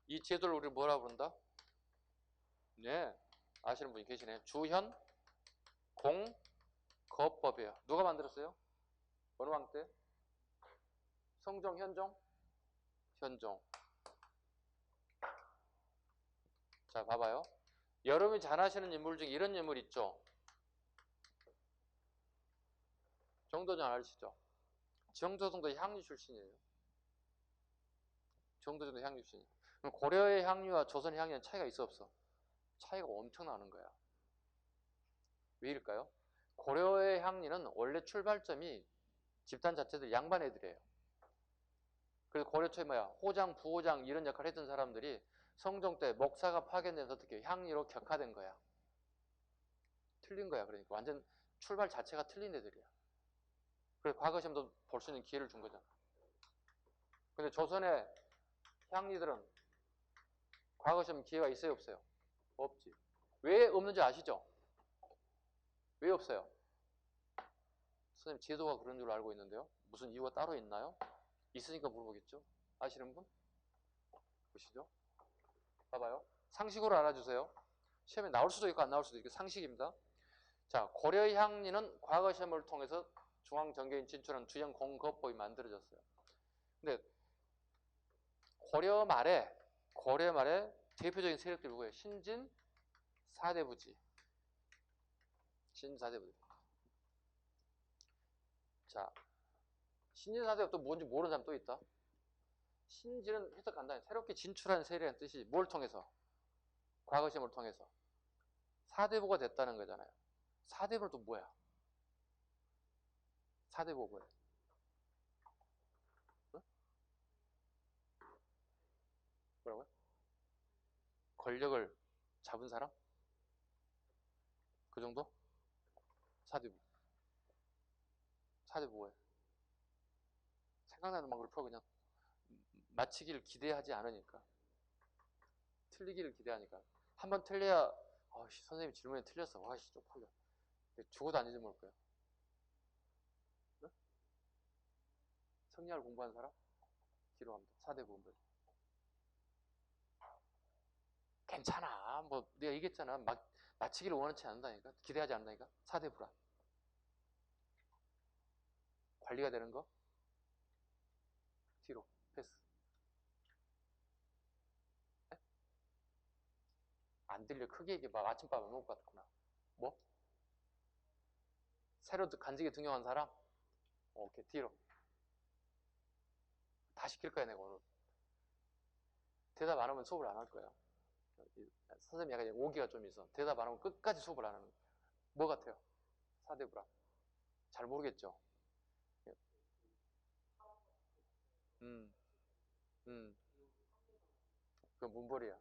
이 제도를 우리 뭐라 부른다? 네, 아시는 분이 계시네. 주현 공거법이에요. 누가 만들었어요? 어느 왕 때? 성종, 현종? 현종. 자, 봐봐요. 여러분이 잘 아시는 인물 중에 이런 인물 있죠? 정도전 아시죠? 정도전도 향유 출신이에요. 정도전도 향유 출신이에요. 그럼 고려의 향유와 조선의 향유는 차이가 있어 없어? 차이가 엄청 나는 거야. 왜 이럴까요? 고려의 향리는 원래 출발점이 집단 자체들 양반 애들이에요. 그래서 고려 초에 뭐야? 호장, 부호장 이런 역할을 했던 사람들이 성종 때 목사가 파견돼서 어떻게 향리로 격화된 거야. 틀린 거야. 그러니까 완전 출발 자체가 틀린 애들이야. 그래서 과거 시험도 볼 수 있는 기회를 준 거잖아. 근데 조선의 향리들은 과거 시험 기회가 있어요? 없어요? 없지. 왜 없는지 아시죠? 왜 없어요? 선생님 제도가 그런 줄 알고 있는데요. 무슨 이유가 따로 있나요? 있으니까 물어보겠죠. 아시는 분? 보시죠. 봐봐요. 상식으로 알아주세요. 시험에 나올 수도 있고 안 나올 수도 있고 상식입니다. 자, 고려의 향리는 과거 시험을 통해서 중앙정계인 진출한 주형 공거법이 만들어졌어요. 근데 고려 말에 대표적인 세력들이 누구예요? 신진 4대부지. 신진 4대부지. 자, 신진 4대가 또 뭔지 모르는 사람 또 있다. 신진은 해석 간단해. 새롭게 진출한 세력이라는 뜻이 뭘 통해서? 과거 시험을 통해서. 4대부가 됐다는 거잖아요. 4대부는 또 뭐야? 4대부가 뭐야? 응? 뭐라고요? 권력을 잡은 사람? 그 정도? 4대부. 4대부 뭐예요? 생각나는 방법을 풀어 그냥 맞히기를 기대하지 않으니까. 틀리기를 기대하니까. 한번 틀려야 아씨 선생님 질문에 틀렸어. 와씨 쪽팔려. 죽어도 안 잊어먹을 거야. 응? 성리학을 공부하는 사람? 뒤로 갑니다. 4대부 공부. 괜찮아. 뭐 내가 얘기했잖아. 맞히기를 원하지 않는다니까. 기대하지 않는다니까. 4대부라. 관리가 되는 거? 뒤로. 패스. 네? 안 들려. 크게 얘기해 봐. 아침밥 안 먹을 것 같구나. 뭐? 새로 간직에 등용한 사람? 오케이. 뒤로. 다 시킬 거야 내가 오늘. 대답 안 하면 수업을 안 할 거야. 선생님이 약간 오기가 좀 있어. 대답 안 하면 끝까지 수업을 안 하는 거야. 뭐 같아요? 4대부라. 잘 모르겠죠? 음, 음. 그건 문벌이야.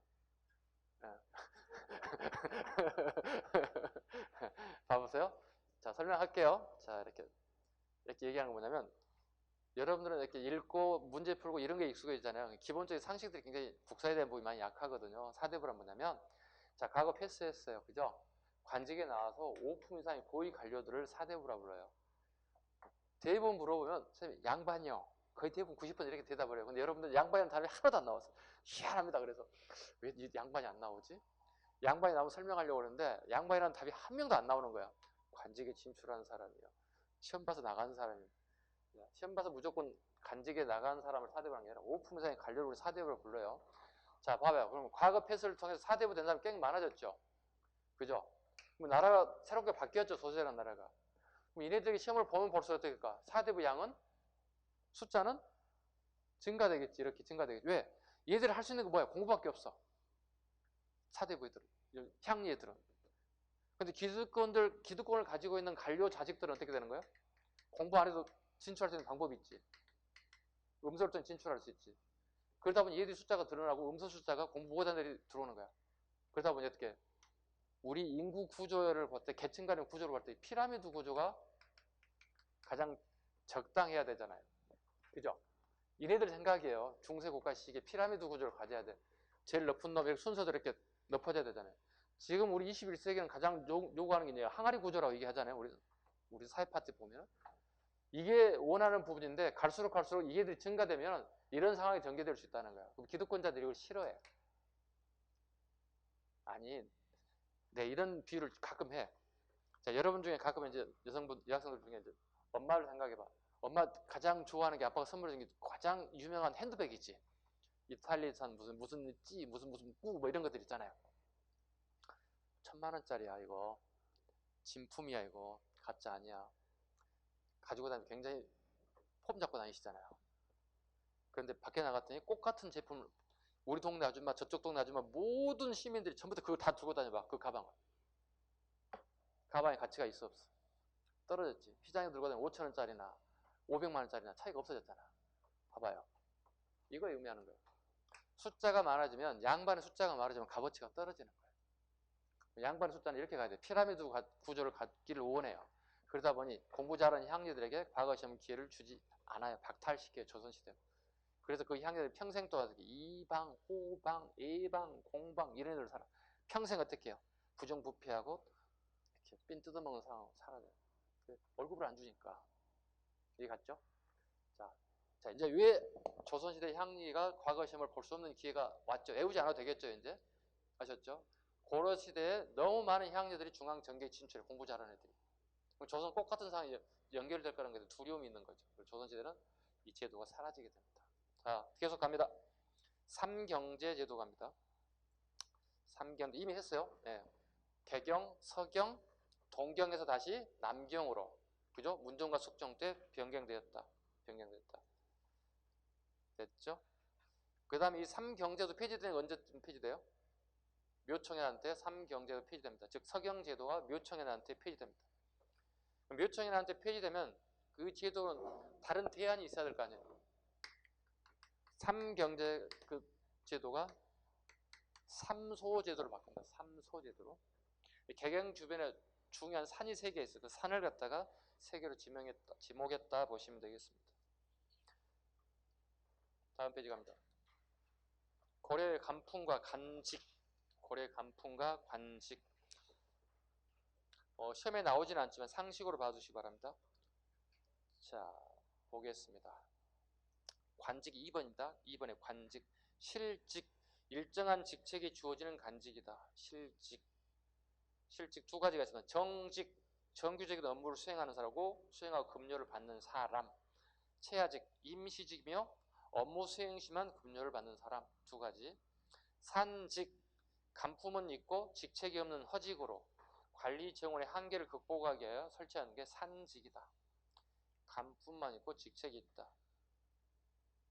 봐보세요. 자, 설명할게요. 자, 이렇게 얘기하는 거 뭐냐면, 여러분들은 이렇게 읽고 문제 풀고 이런 게 익숙해지잖아요. 기본적인 상식들이 굉장히 국사에 대한 부분이 많이 약하거든요. 4대부란 뭐냐면, 자, 과거 패스했어요. 그죠? 관직에 나와서 5품 이상의 고위 관료들을 4대부라 불러요. 대부분 물어보면, 선생님, 양반이요. 거의 대부분 90% 이렇게 대답을 해요. 근데 여러분들 양반이라는 단어가 하나도 안 나왔어. 희한합니다. 그래서, 왜 양반이 안 나오지? 양반이 나오면 설명하려고 그러는데, 양반이라는 답이 한 명도 안 나오는 거야. 관직에 진출한 사람이요. 시험 봐서 나간 사람이요. 시험 봐서 무조건 간직에 나간 사람을 4대부라는 게 아니라 5품 이상의 관료를 4대부로 불러요. 자, 봐봐요. 그럼 과거 패스를 통해서 4대부 된 사람이 꽤 많아졌죠? 그죠? 그럼 나라가 새롭게 바뀌었죠? 소수자라는 나라가. 그럼 얘네들이 시험을 보면 볼수록 어떻게 될까? 4대부 양은 숫자는 증가되겠지. 이렇게 증가되겠지. 왜? 얘들이 할 수 있는 게 뭐야? 공부밖에 없어. 사대부애들은, 향리애들은. 근데 기득권을 가지고 있는 관료 자식들은 어떻게 되는 거야? 공부 안 해도 진출할 수 있는 방법이 있지. 음서로든 진출할 수 있지. 그러다 보니 얘들이 숫자가 늘어나고 음서 숫자가 공부 못하는 애들이 들어오는 거야. 그러다 보니 어떻게? 우리 인구 구조를 볼 때, 계층 간의 구조를 볼 때 피라미드 구조가 가장 적당해야 되잖아요. 그죠? 이네들 생각이에요. 중세 국가 시기에 피라미드 구조를 가져야 돼. 제일 높은 놈, 이렇게 순서대로 이렇게 높아져야 되잖아요. 지금 우리 21세기는 가장 요구하는 게 뭐예요? 항아리 구조라고 얘기하잖아요. 우리 사회 파트 보면. 이게 원하는 부분인데 갈수록 이게들이 증가되면 이런 상황이 전개될 수 있다는 거야. 그럼 기득권자들이 이걸 싫어해. 아니, 네, 이런 비유를 가끔 해. 자, 여러분 중에 가끔 이제 여학생들 중에 이제 엄마를 생각해봐. 엄마 가장 좋아하는 게 아빠가 선물해 준 게 가장 유명한 핸드백이지. 이탈리아산 무슨 찌, 무슨 꾸, 뭐 이런 것들 있잖아요. 1000만 원짜리야, 이거. 진품이야, 이거. 가짜 아니야. 가지고 다니면 굉장히 폼 잡고 다니시잖아요. 그런데 밖에 나갔더니 꽃 같은 제품을 우리 동네 아줌마, 저쪽 동네 아줌마 모든 시민들이 전부 다 그거 다 들고 다녀봐. 그 가방을. 가방에 가치가 있어 없어? 떨어졌지. 피장에 들고 다니면 5,000원짜리나 500만 원짜리나 차이가 없어졌잖아. 봐봐요. 이거 의미하는 거예요. 숫자가 많아지면 양반의 숫자가 많아지면 값어치가 떨어지는 거예요. 양반의 숫자는 이렇게 가야 돼. 피라미드 구조를 갖기를 원해요. 그러다 보니 공부 잘하는 향리들에게 과거 시험 기회를 주지 않아요. 박탈시켜요. 조선시대. 그래서 그 향리들이 평생 동안 이방, 호방, 예방, 공방 이런 애들 살아. 평생 어떻게 해요? 부정부패하고 이렇게 삔 뜯어먹는 상황으로 살아야 돼요. 월급을 안 주니까. 이해 갔죠? 자, 이제 왜 조선시대 향리가 과거 시험을 볼 수 없는 기회가 왔죠? 외우지 않아도 되겠죠, 이제? 아셨죠? 고려 시대에 너무 많은 향리들이 중앙 정계에 진출해, 공부 잘하는 애들이. 조선 꼭 같은 상황이 연결될 거라는 게 두려움이 있는 거죠. 조선시대는 이 제도가 사라지게 됩니다. 자, 계속 갑니다. 삼경제 제도 갑니다. 삼경제 이미 했어요. 네. 개경, 서경, 동경에서 다시 남경으로. 그죠? 문종과 숙종 때 변경되었다. 됐죠? 그 다음에 이 삼경제도 폐지되는 게 언제쯤 폐지돼요? 묘청해난 때 삼경제도 폐지됩니다. 즉 서경제도가 묘청해난 때 폐지됩니다. 묘청해난 때 폐지되면 그 제도는 다른 대안이 있어야 될 거 아니에요. 삼경제 그 제도가 삼소제도로 바꾼다. 삼소제도로. 개경 주변에 중요한 산이 3개 있어요. 그 산을 갖다가 3개로 지목했다 보시면 되겠습니다. 다음 페이지 갑니다. 고려의 간풍과 관직. 고려의 간풍과 관직. 시험에 나오지는 않지만 상식으로 봐주시기 바랍니다. 자, 보겠습니다. 관직이 2번입니다. 2번에 관직. 실직. 일정한 직책이 주어지는 관직이다. 실직. 실직 2가지가 있습니다. 정직. 정규직인 업무를 수행하는 사람하고 수행하고 급료를 받는 사람. 체하직. 임시직이며 업무 수행 시만 급료를 받는 사람. 2가지. 산직. 간품은 있고 직책이 없는 허직으로 관리 정원의 한계를 극복하기 위하여 설치하는 게 산직이다. 간품만 있고 직책이 있다.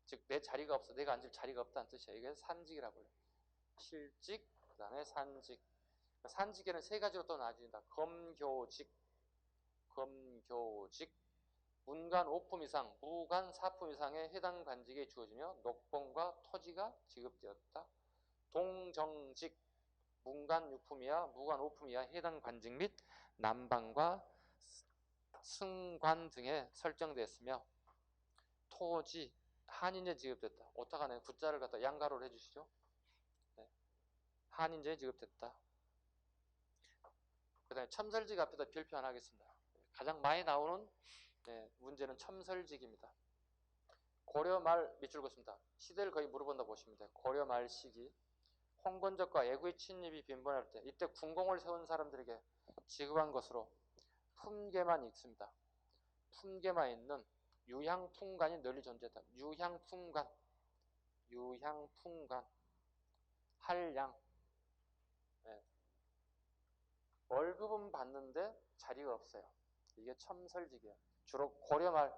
즉 내 자리가 없어. 내가 앉을 자리가 없다는 뜻이야. 이게 산직이라고 해요. 실직, 그 다음에 산직. 산직에는 3가지로 또 나눠진다. 검교직, 문간 5품 이상, 무간 4품 이상의 해당 관직에 주어지며 녹봉과 토지가 지급되었다. 동정직, 문간 6품 이하, 무간 5품 이하 해당 관직 및 남방과 승관 등에 설정되었으며 토지, 한인제 지급됐다. 오타가네 구자를 갖다 양가로를 해주시죠. 네. 한인제에 지급됐다. 그 다음에 첨설직 앞에다 별표 하나 하겠습니다. 가장 많이 나오는 문제는 첨설직입니다. 고려 말 밑줄 긋습니다. 시대를 거의 물어본다 보시면 돼요. 고려 말 시기 홍건적과 애구의 침입이 빈번할 때 이때 궁공을 세운 사람들에게 지급한 것으로 품계만 있습니다. 품계만 있는 유향품관이 널리 존재했다. 유향품관, 한량. 네. 월급은 받는데 자리가 없어요. 이게 첨설직이에요. 주로 고려말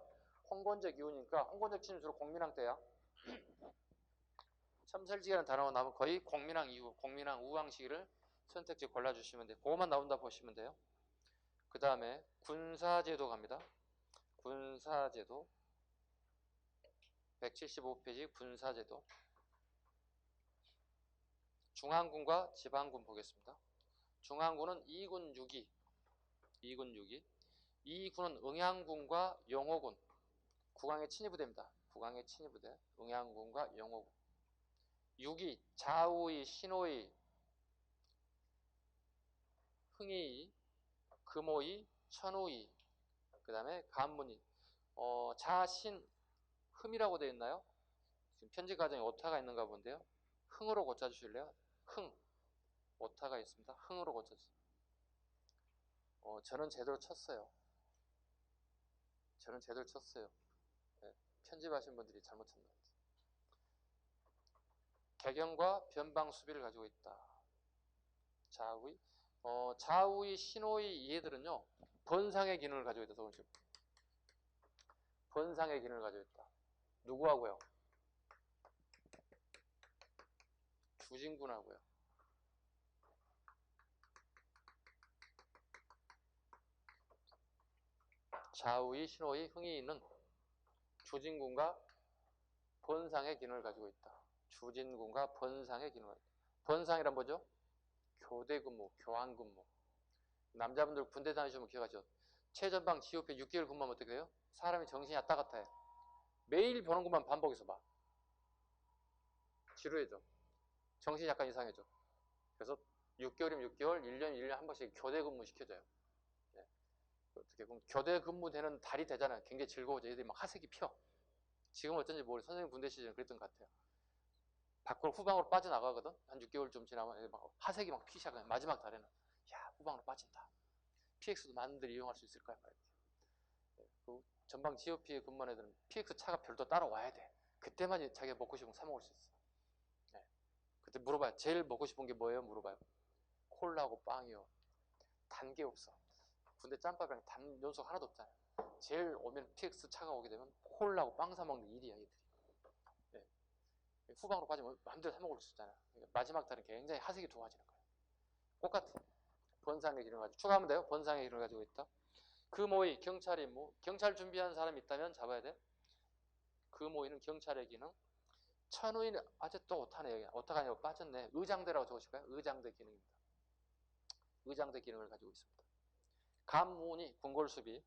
홍건적 이후니까 홍건적 침입 주로 공민왕 때야. 첨설지기라는 단어가 나오면 거의 공민왕 이후, 공민왕 우왕 시기를 선택지 골라주시면 돼요. 그것만 나온다 보시면 돼요. 그 다음에 군사제도 갑니다. 군사제도 175페이지 군사제도. 중앙군과 지방군 보겠습니다. 중앙군은 2군 6위, 2군 6위. 2군은 응양군과 영호군, 국왕의 친위부대입니다. 국왕의 친위부대, 응양군과 영호군. 6위 좌우위, 신호위, 흥위, 금호위, 천호위. 그 다음에 간문이 자신, 흠이라고 되어 있나요? 지금 편집 과정에 오타가 있는가 본데요. 흥으로 고쳐주실래요? 흥. 오타가 있습니다. 흥으로 고쳐주세요. 저는 제대로 쳤어요. 저는 제대로 쳤어요. 네, 편집하신 분들이 잘못 쳤나 보다. 개경과 변방 수비를 가지고 있다. 좌우의, 좌우의, 신호의 얘들은요, 번상의 기능을 가지고 있다. 번상의 기능을 가지고 있다. 누구하고요? 주진군하고요. 좌우의, 신호의, 흥이는 주진군과 번상의 기능을 가지고 있다. 주진군과 번상의 기능을 가지고 있다. 번상이란 뭐죠? 교대 근무, 교환 근무. 남자분들 군대 다니시면 기억하죠? 최전방 지휘부에 6개월 근무하면 어떻게 돼요? 사람이 정신이 왔다 갔다 해. 매일 보는 것만 반복해서 봐. 지루해져. 정신이 약간 이상해져. 그래서 6개월이면 6개월, 1년이면 1년 한 번씩 교대 근무 시켜줘요. 네. 어떻게 보면 교대 근무되는 달이 되잖아요. 굉장히 즐거워져. 애들이 막 하색이 펴. 지금 어쩐지 모르겠어요. 선생님 군대 시절에 그랬던 것 같아요. 밖으로 후방으로 빠져나가거든? 한 6개월 좀 지나면 막 하색이 막 피기 시작해. 마지막 달에는. 야, 후방으로 빠진다. PX도 많은들 이용할 수 있을 거야. 네. 그 전방 GOP에 근무하는 애들은 PX 차가 별도 따라와야 돼. 그때만 자기가 먹고 싶은 거 사 먹을 수 있어. 네. 그때 물어봐요. 제일 먹고 싶은 게 뭐예요? 물어봐요. 콜라하고 빵이요. 단 게 없어. 군대 짬밥이랑 단 요소 하나도 없잖아요. 제일 오면 PX 차가 오게 되면 콜라하고 빵 사 먹는 일이야, 얘들이. 네. 후방으로 빠지면 마음대로 사 먹을 수 있잖아요. 그러니까 마지막 달은 굉장히 하색이 좋아지는 거예요. 똑같은 번상의 기능을 가지고 추가하면 돼요. 번상의 기능을 가지고 있다. 그 모의 경찰 임무. 경찰 준비한 사람이 있다면 잡아야 돼. 그 모의는 경찰의 기능. 천우이는 아직도 오타네. 오타가 아니고 빠졌네. 의장대라고 적으실까요? 의장대 기능입니다. 의장대 기능을 가지고 있습니다. 간문이 궁궐수비.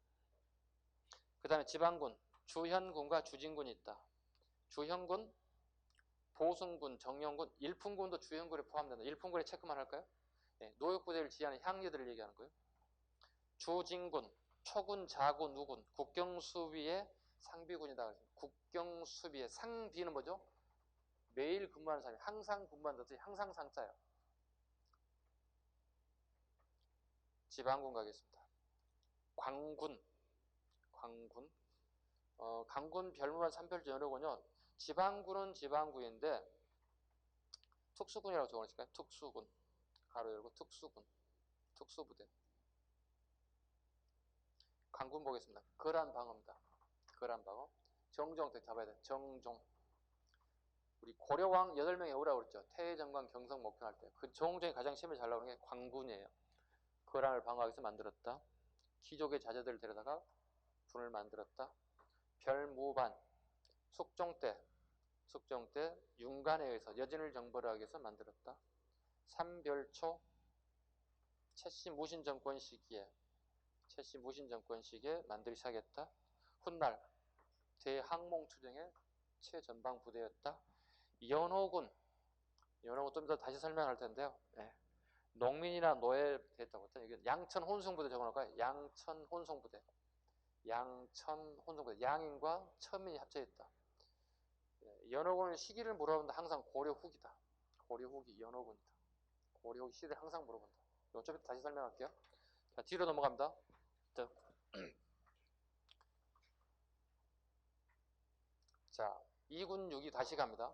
그 다음에 지방군, 주현군과 주진군이 있다. 주현군, 보승군, 정영군, 일품군도 주현군에 포함된다. 일품군에 체크만 할까요? 네, 노역부대를 지휘하는 향리들을 얘기하는 거예요. 주진군, 초군, 자군, 우군, 국경수비의 상비군이다. 국경수비의 상비는 뭐죠? 매일 근무하는 사람이 항상 근무한다. 항상 상자예요. 지방군 가겠습니다. 광군, 광군. 강군, 별무만, 삼별주, 연호군요. 지방군은 지방군인데 특수군이라고 적어놓으실까요? 특수군. 가로 열고 특수군. 특수부대. 강군 보겠습니다. 거란방어입니다. 거란방어. 정종대 잡아야 돼. 정종. 우리 고려왕 8명이 오라고 그랬죠. 태정관 경성 목표할 때. 그 정종이 가장 시험에 잘 나오는 게 광군이에요. 거란을 방어하기 위해서 만들었다. 귀족의 자제들을 데려다가 군을 만들었다. 별무반. 숙종 때 윤관에 의해서 여진을 정벌하기 위해서 만들었다. 삼별초 채씨 무신 정권 시기에 만들기 시작했다. 훗날 대항몽 투쟁의 최전방 부대였다. 연호군 좀 이따 다시 설명할 텐데요. 네. 농민이나 노예 됐다고 했다. 이게 양천 혼성부대 적어놓을까요? 양천 혼성부대. 양인과 천민이 합쳐있다. 연호군은 시기를 물어본다. 항상 고려 후기다. 고려 후기 연호군이다. 고려 후기 시기를 항상 물어본다. 이거 좀 이따 다시 설명할게요. 자, 뒤로 넘어갑니다. 자, 2군 6위 다시 갑니다.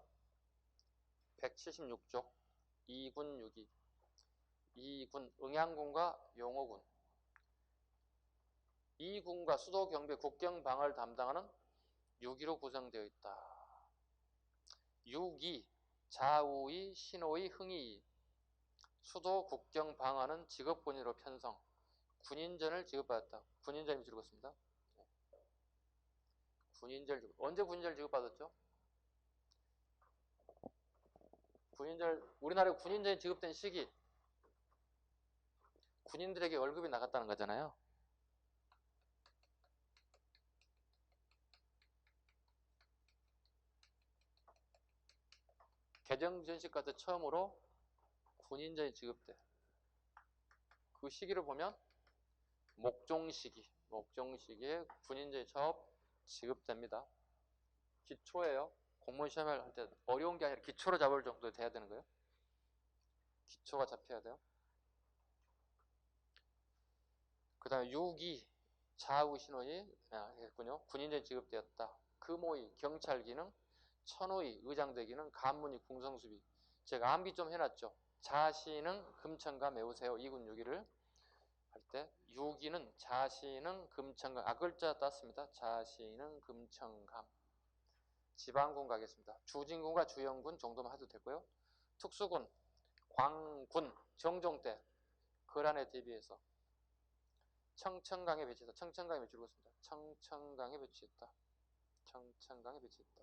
176쪽 2군 6위 2군 응양군과 용호군. 2군과 수도 경비 국경 방어를 담당하는 6위로 구성되어 있다. 6위 자우이, 신호이, 흥이. 수도 국경 방어는 직업군인으로 편성. 군인전을 지급받았다. 군인전이 지급받습니다. 군인절 지급. 언제 군인절 지급받았죠? 우리나라에 군인전이 지급된 시기. 군인들에게 월급이 나갔다는 거잖아요. 개정전시과 때 처음으로 군인전이 지급돼. 그 시기를 보면 목종시기에 군인전이 처음 지급됩니다. 기초예요. 공무원 시험을 할 때 어려운 게 아니라 기초로 잡을 정도 돼야 되는 거예요. 기초가 잡혀야 돼요. 그 다음에 6위 자우 신호이 했군요. 군인전이 지급되었다. 금호위 경찰기능, 천호위 의장대기능, 간문이 궁성수비. 제가 암기 좀 해놨죠. 자시는 금천감 외우세요. 2군 6위를 할 때 6위는 자시는 금천감. 글자 땄습니다. 자시는 금천감. 지방군 가겠습니다. 주진군과 주영군 정도만 해도 되고요. 특수군, 광군, 정종 때 거란에 대비해서 청천강에 배치했다. 청천강에 배치고 있습니다. 청천강에 배치했다. 청천강에 배치했다.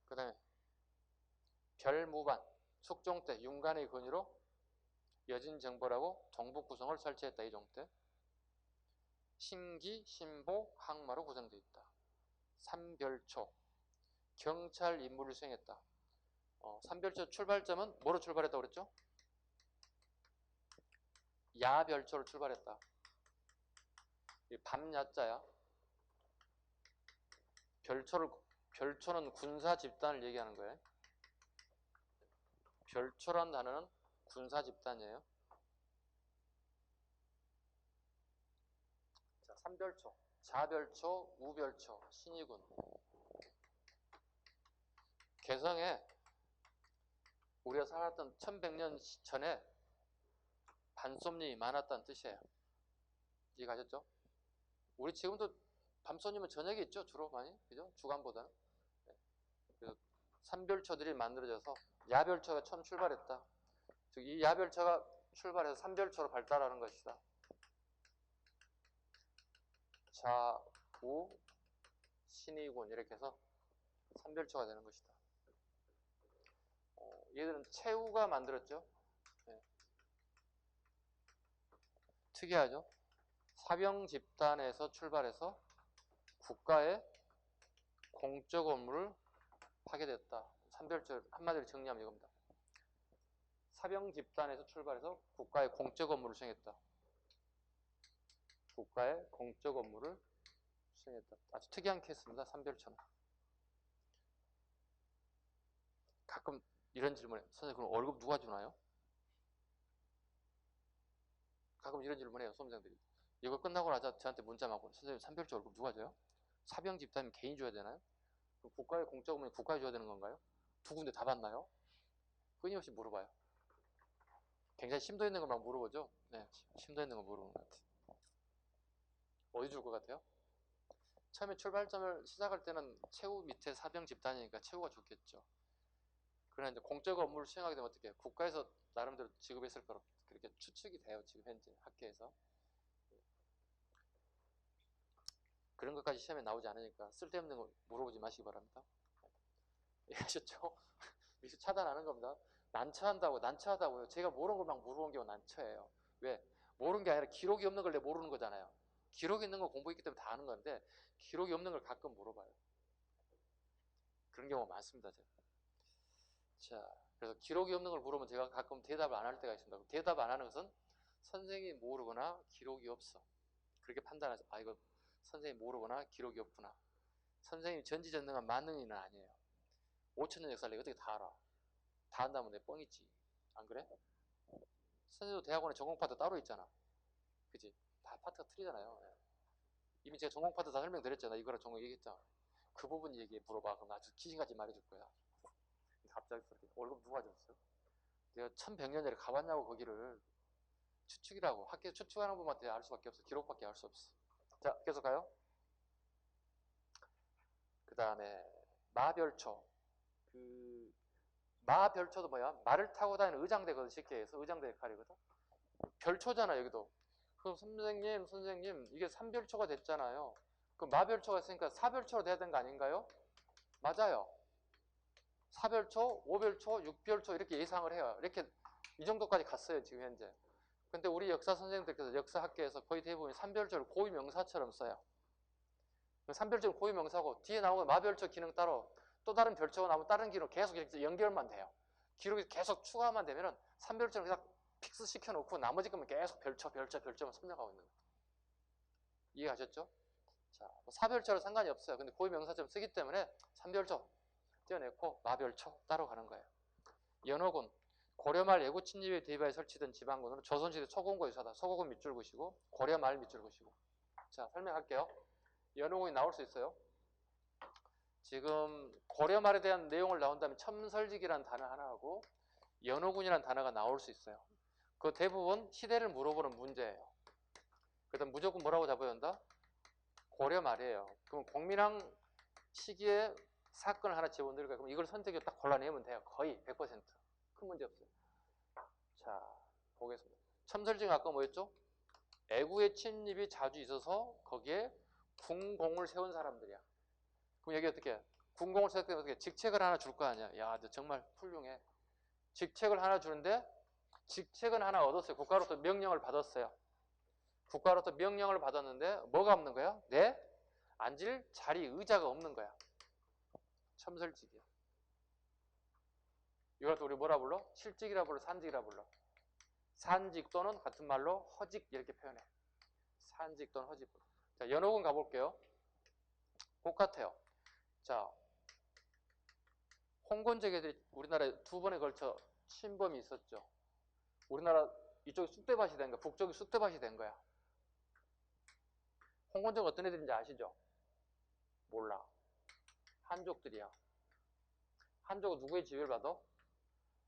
그 다음에 별무반, 숙종 때 윤관의 건의로 여진정벌하고 동북구성을 설치했다. 이종 때 신기, 신보, 항마로 구성되어 있다. 삼별초, 경찰 임무를 수행했다. 삼별초 출발점은 뭐로 출발했다고 그랬죠? 야별초로 출발했다. 밤야자야. 별초는 군사 집단을 얘기하는 거예요. 별초란 단어는 군사 집단이에요. 자, 삼별초, 자별초, 우별초, 신이군. 개성에 우리가 살았던 1100년 전에 반손님이 많았다는 뜻이에요. 이해가셨죠? 우리 지금도 밤손님은 저녁에 있죠, 주로 많이. 그죠? 주간보다는. 그래서 삼별초들이 만들어져서 야별초가 처음 출발했다. 즉, 이 야별초가 출발해서 삼별초로 발달하는 것이다. 좌우, 신이군 이렇게 해서 삼별초가 되는 것이다. 얘들은 최우가 만들었죠. 네. 특이하죠. 사병 집단에서 출발해서 국가의 공적 업무를 하게 됐다. 삼별초 한마디로 정리하면 이겁니다. 사병 집단에서 출발해서 국가의 공적 업무를 수행했다. 국가의 공적 업무를 수행했다. 아주 특이한 케이스입니다. 삼별초는. 가끔 이런 질문에 선생님 그럼 월급 누가 주나요? 가끔 이런 질문해요. 수험생들이. 이거 끝나고 나서 저한테 문자 받고 선생님 삼별초 월급 누가 줘요? 사병 집단이면 개인 줘야 되나요? 그럼 국가의 공적 업무는 국가에 줘야 되는 건가요? 두 군데 다 받나요? 끊임없이 물어봐요. 굉장히 심도 있는 것만 물어보죠. 네, 심도 있는 거 물어보는 것 같아요. 어디 줄 것 같아요? 처음에 출발점을 시작할 때는 최후 밑에 사병 집단이니까 최후가 좋겠죠. 그러나 이제 공적 업무를 수행하게 되면 어떻게 해요? 국가에서 나름대로 지급했을 거로 그렇게 추측이 돼요. 지금 현재 학계에서. 그런 것까지 시험에 나오지 않으니까 쓸데없는 거 물어보지 마시기 바랍니다. 이해하셨죠? 미수 차단하는 겁니다. 난처하다고요. 제가 모르는 걸 막 물어본 게 난처해요. 왜? 모르는 게 아니라 기록이 없는 걸 내가 모르는 거잖아요. 기록이 있는 거 공부했기 때문에 다 아는 건데 기록이 없는 걸 가끔 물어봐요. 그런 경우가 많습니다. 제가. 자, 그래서 기록이 없는 걸 물으면 제가 가끔 대답을 안 할 때가 있습니다. 대답 안 하는 것은 선생님이 모르거나 기록이 없어. 그렇게 판단하죠. 아, 이거 선생님이 모르거나 기록이 없구나. 선생님이 전지전능한 만능인은 아니에요. 5천년 역사를 내가 어떻게 다 알아? 다 안다면 내 뻥이지. 안 그래? 선생님도 대학원에 전공 파트 따로 있잖아. 그치? 다 파트가 틀리잖아요. 이미 제가 전공 파트 다 설명드렸잖아. 이거랑 전공 얘기했잖아. 그 부분 얘기 물어봐. 그럼 아주 귀신같이 말해줄 거야. 갑자기 그렇게 월급 누가 줬어요? 내가 1100년 전에 가봤냐고 거기를. 추측이라고. 학교에서 추측하는 부분한테 알 수밖에 없어. 기록밖에 알 수 없어. 자, 계속 가요. 그 다음에 마별초. 그 마별초도 뭐야? 말을 타고 다니는 의장대거든. 쉽게 해서 의장대 역할이거든. 별초잖아 여기도. 그럼 선생님 이게 3별초가 됐잖아요. 그럼 마별초가 있으니까 4별초로 돼야 되는 거 아닌가요? 맞아요. 4별초, 5별초, 6별초 이렇게 예상을 해요. 이렇게 이 정도까지 갔어요 지금 현재. 근데 우리 역사 선생님들께서 역사학계에서 거의 대부분 3별초를 고유명사처럼 써요. 3별초는 고유명사고 뒤에 나오는 마별초 기능 따로 또 다른 별초가 나오면 다른 기능 계속 이렇게 연결만 돼요. 기록이 계속 추가만 되면은 3별초는 그냥 픽스 시켜놓고 나머지 거면 계속 별초만 섭렵하고 있는 거예요. 이해하셨죠? 자, 4별초는 상관이 없어요. 근데 고유명사처럼 쓰기 때문에 3별초 떼어내고 마별초 따로 가는 거예요. 연호군, 고려말 예구 침입에 대비하여 설치된 지방군으로 조선시대 초공고의 사다. 소고군 밑줄 그시고 고려말 밑줄 그시고. 자, 설명할게요. 연호군이 나올 수 있어요. 지금 고려말에 대한 내용을 나온다면 첨설직이라는 단어 하나하고 연호군이라는 단어가 나올 수 있어요. 그 대부분 시대를 물어보는 문제예요. 그다음 무조건 뭐라고 잡아야 한다? 고려말이에요. 그럼 공민왕 시기에 사건을 하나 집어넣을까요? 그럼 이걸 선택해서 딱 골라내면 돼요. 거의 100%. 큰 문제 없어요. 자, 보겠습니다. 첨설징 아까 뭐였죠? 애구의 침입이 자주 있어서 거기에 궁공을 세운 사람들이야. 그럼 여기 어떻게? 궁공을 세울 때 어떻게? 직책을 하나 줄 거 아니야. 야, 너 정말 훌륭해. 직책을 하나 주는데 직책은 하나 얻었어요. 국가로부터 명령을 받았어요. 국가로부터 명령을 받았는데 뭐가 없는 거야? 내 앉을 자리 의자가 없는 거야. 첨설직이야. 이걸 또 우리 뭐라 불러? 실직이라 불러? 산직이라 불러? 산직 또는 같은 말로 허직 이렇게 표현해. 산직 또는 허직. 자, 연호군 가볼게요. 똑같아요. 자, 홍건적애들이 우리나라에 2번에 걸쳐 침범이 있었죠. 우리나라 이쪽이 쑥대밭이 된 거야. 북쪽이 쑥대밭이 된 거야. 홍건적 어떤 애들인지 아시죠? 몰라. 한족들이야. 한족은 누구의 지배를 받아?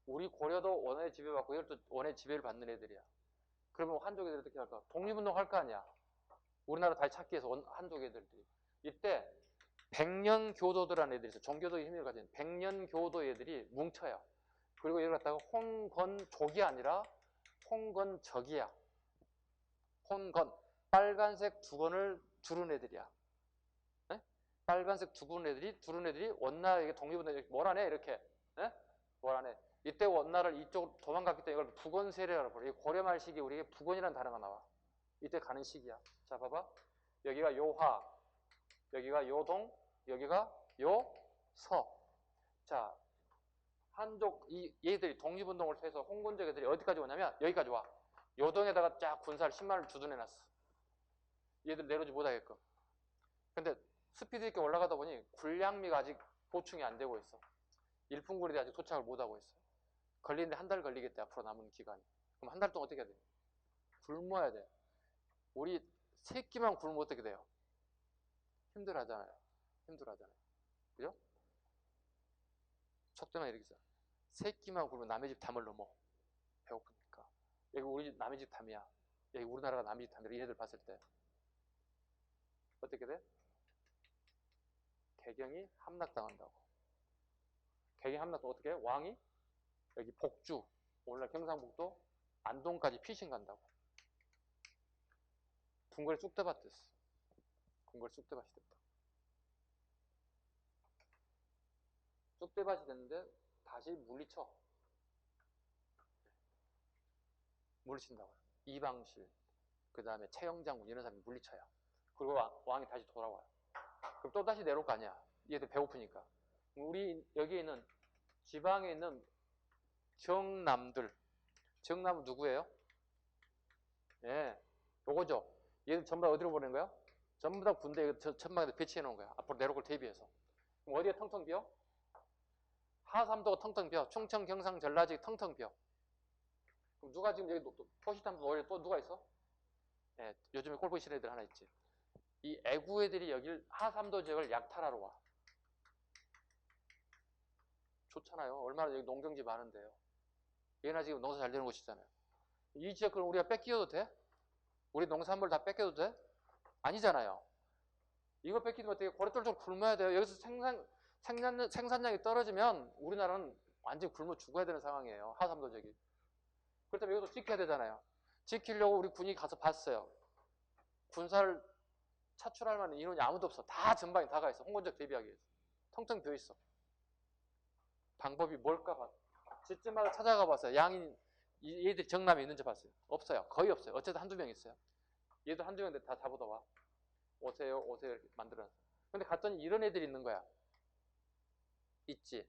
우리 고려도 원의 지배받고 이것도 원의 지배를 받는 애들이야. 그러면 한족 애들이 어떻게 할까? 독립운동 할 거 아니야. 우리나라 다시 찾기 위해서 한족 애들이. 이때 백년교도들이라는 애들이 있어. 종교적인 힘을 가진 백년교도 애들이 뭉쳐요. 그리고 이걸 갖다가 홍건족이 아니라 홍건적이야. 홍건. 빨간색 두건을 두른 애들이야. 네? 빨간색 두른 애들이 원나라에게 독립운동에 몰아내 이렇게. 네? 몰아내. 이때 원나라를 이쪽으로 도망갔기 때문에 이걸 부건세례라고 불러. 고려말 시기에 우리에게 부건이라는 단어가 나와. 이때 가는 시기야. 자, 봐봐. 여기가 요화, 여기가 요동, 여기가 요서. 자, 한족, 얘들이 독립운동을 해서 홍건적 애들이 어디까지 오냐면 여기까지 와. 요동에다가 쫙 군사를 10만을 주둔해놨어. 얘들 내려오지 못하게끔. 근데 스피드 있게 올라가다 보니 군량미가 아직 보충이 안 되고 있어. 일품군이 아직 도착을 못하고 있어. 걸리는데 한 달 걸리겠대, 앞으로 남은 기간이. 그럼 한 달 동안 어떻게 해야 돼? 굶어야 돼. 우리 세 끼만 굶으면 어떻게 돼요? 힘들하잖아요. 그죠? 속되만 이렇게 있어. 세 끼만 굶으면 남의 집 담을 넘어. 배고프니까. 여기 우리 집 남의 집 담이야. 여기 우리나라가 남의 집 담이야. 얘네들 봤을 때. 어떻게 돼? 개경이 함락당한다고. 개경 함락도 어떻게 해? 왕이 여기 복주, 오늘날 경상북도 안동까지 피신 간다고. 궁궐에 쑥대밭 됐어. 궁궐에 쑥대밭이 됐다. 쑥대밭이 됐는데 다시 물리쳐. 물리친다고요. 이방실, 그 다음에 최영장군 이런 사람이 물리쳐요. 그리고 왕이 다시 돌아와요. 그럼 또 다시 내려올 거 아니야. 얘들 배고프니까. 우리 여기 있는 지방에 있는 정남들. 정남은 누구예요? 예, 요거죠. 얘들 전부 다 어디로 보내는 거야? 전부 다 군대에 천막에 배치해 놓은 거야. 앞으로 내려올 대비해서. 그럼 어디가 텅텅 비어? 하삼도가 텅텅 비어. 충청, 경상, 전라지 텅텅 비어. 그럼 누가 지금 여기 토시탐도 오히려 또 누가 있어? 예, 요즘에 꼴 보기 싫은 애들 하나 있지. 이 애구 애들이 여길 하삼도 지역을 약탈하러 와. 좋잖아요. 얼마나 여기 농경지 많은데요. 얘나 지금 농사 잘 되는 곳이잖아요. 이 지역 그럼 우리가 뺏겨도 돼? 우리 농산물 다 뺏겨도 돼? 아니잖아요. 이거 뺏기면 어떻게 고래떨처럼 굶어야 돼요. 여기서 생산량이 떨어지면 우리나라는 완전히 굶어 죽어야 되는 상황이에요. 하삼도적이. 그렇다면 이것도 지켜야 되잖아요. 지키려고 우리 군이 가서 봤어요. 군사를 차출할 만한 인원이 아무도 없어. 다 전방에 다 가 있어. 홍건적 대비하기 위해서. 텅텅 비어 있어. 방법이 뭘까 봐. 집집마다 찾아가 봤어요. 양인, 얘들이 정남에 있는지 봤어요. 없어요. 거의 없어요. 어쨌든 한두 명 있어요. 얘도 한두 명 다 잡아다 와. 오세요, 오세요. 이렇게 만들어놨어. 근데 갔더니 이런 애들이 있는 거야. 있지.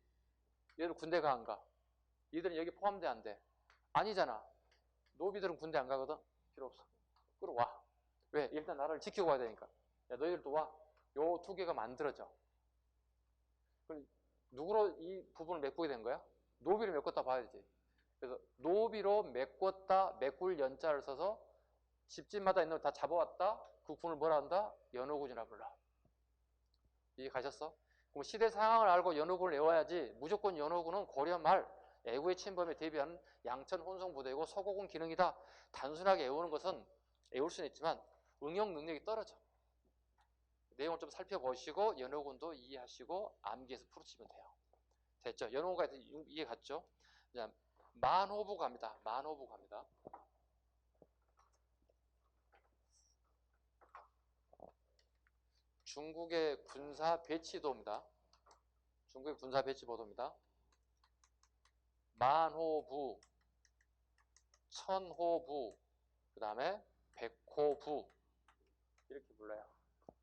얘들 군대가 안 가. 얘들은 여기 포함돼 안 돼. 아니잖아. 노비들은 군대 안 가거든. 필요 없어. 끌어와. 왜? 일단 나라를 지키고 가야 되니까. 야, 너희들도 와. 요 두 개가 만들어져. 그럼 누구로 이 부분을 메꾸게 된 거야? 노비를 메꿨다 봐야지. 그래서 노비로 메꿨다, 메꿀 연자를 써서 집집마다 있는 걸 다 잡아왔다. 그 군을 뭐라 한다? 연호군이라 불러. 이해 가셨어? 그럼 시대 상황을 알고 연호군을 외워야지. 무조건 연호군은 고려 말 애국의 침범에 대비하는 양천 혼성 부대이고 서고군 기능이다. 단순하게 외우는 것은 외울 수는 있지만 응용 능력이 떨어져. 내용을 좀 살펴보시고 연호군도 이해하시고 암기해서 풀어치면 돼요. 됐죠? 연호군까지 이해 갔죠? 자, 만호부 갑니다. 만호부 갑니다. 중국의 군사 배치도입니다. 중국의 군사 배치 보도입니다. 만호부, 천호부, 그 다음에 백호부 이렇게 불러요.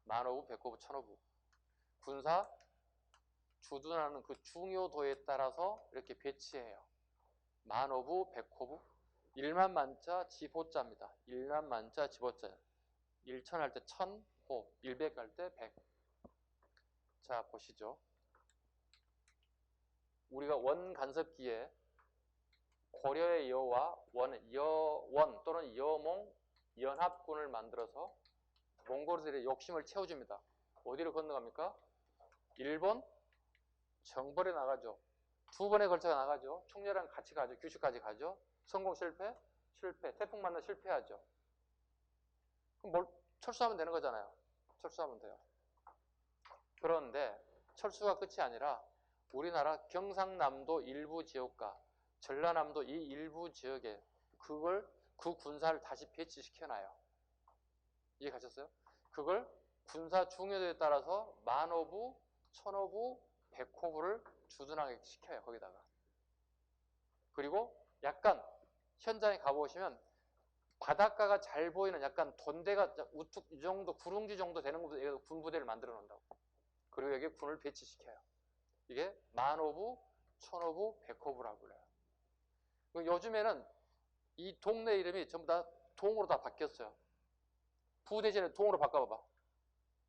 만호부, 백호부, 천호부. 군사 주둔하는 그 중요도에 따라서 이렇게 배치해요. 만호부, 백호부. 일만만자, 지호자입니다. 일만만자, 지호자. 1천 할 때 1000호, 100 할 때 100. 자, 보시죠. 우리가 원간섭기에 고려의 여와 여원 또는 여몽 연합군을 만들어서 몽골들의 욕심을 채워줍니다. 어디로 건너갑니까? 일본 정벌에 나가죠. 두 번에 걸쳐서 나가죠. 총리랑 같이 가죠. 규슈까지 가죠. 성공 실패? 실패. 태풍 만나 실패하죠. 그럼 뭘 철수하면 되는 거잖아요. 철수하면 돼요. 그런데 철수가 끝이 아니라 우리나라 경상남도 일부 지역과 전라남도 이 일부 지역에 그 군사를 다시 배치시켜놔요. 이해 가셨어요? 그걸 군사 중요도에 따라서 만호부, 천호부, 백호부를 주둔하게 시켜요. 거기다가. 그리고 약간 현장에 가보시면 바닷가가 잘 보이는 약간 돈대가 우측 이 정도 구릉지 정도 되는 군부대를 만들어 놓는다고. 그리고 여기에 군을 배치시켜요. 이게 만호부, 천호부, 백호부라고 불러요. 요즘에는 이 동네 이름이 전부 다 동으로 다 바뀌었어요. 부대전에 동으로 바꿔봐봐.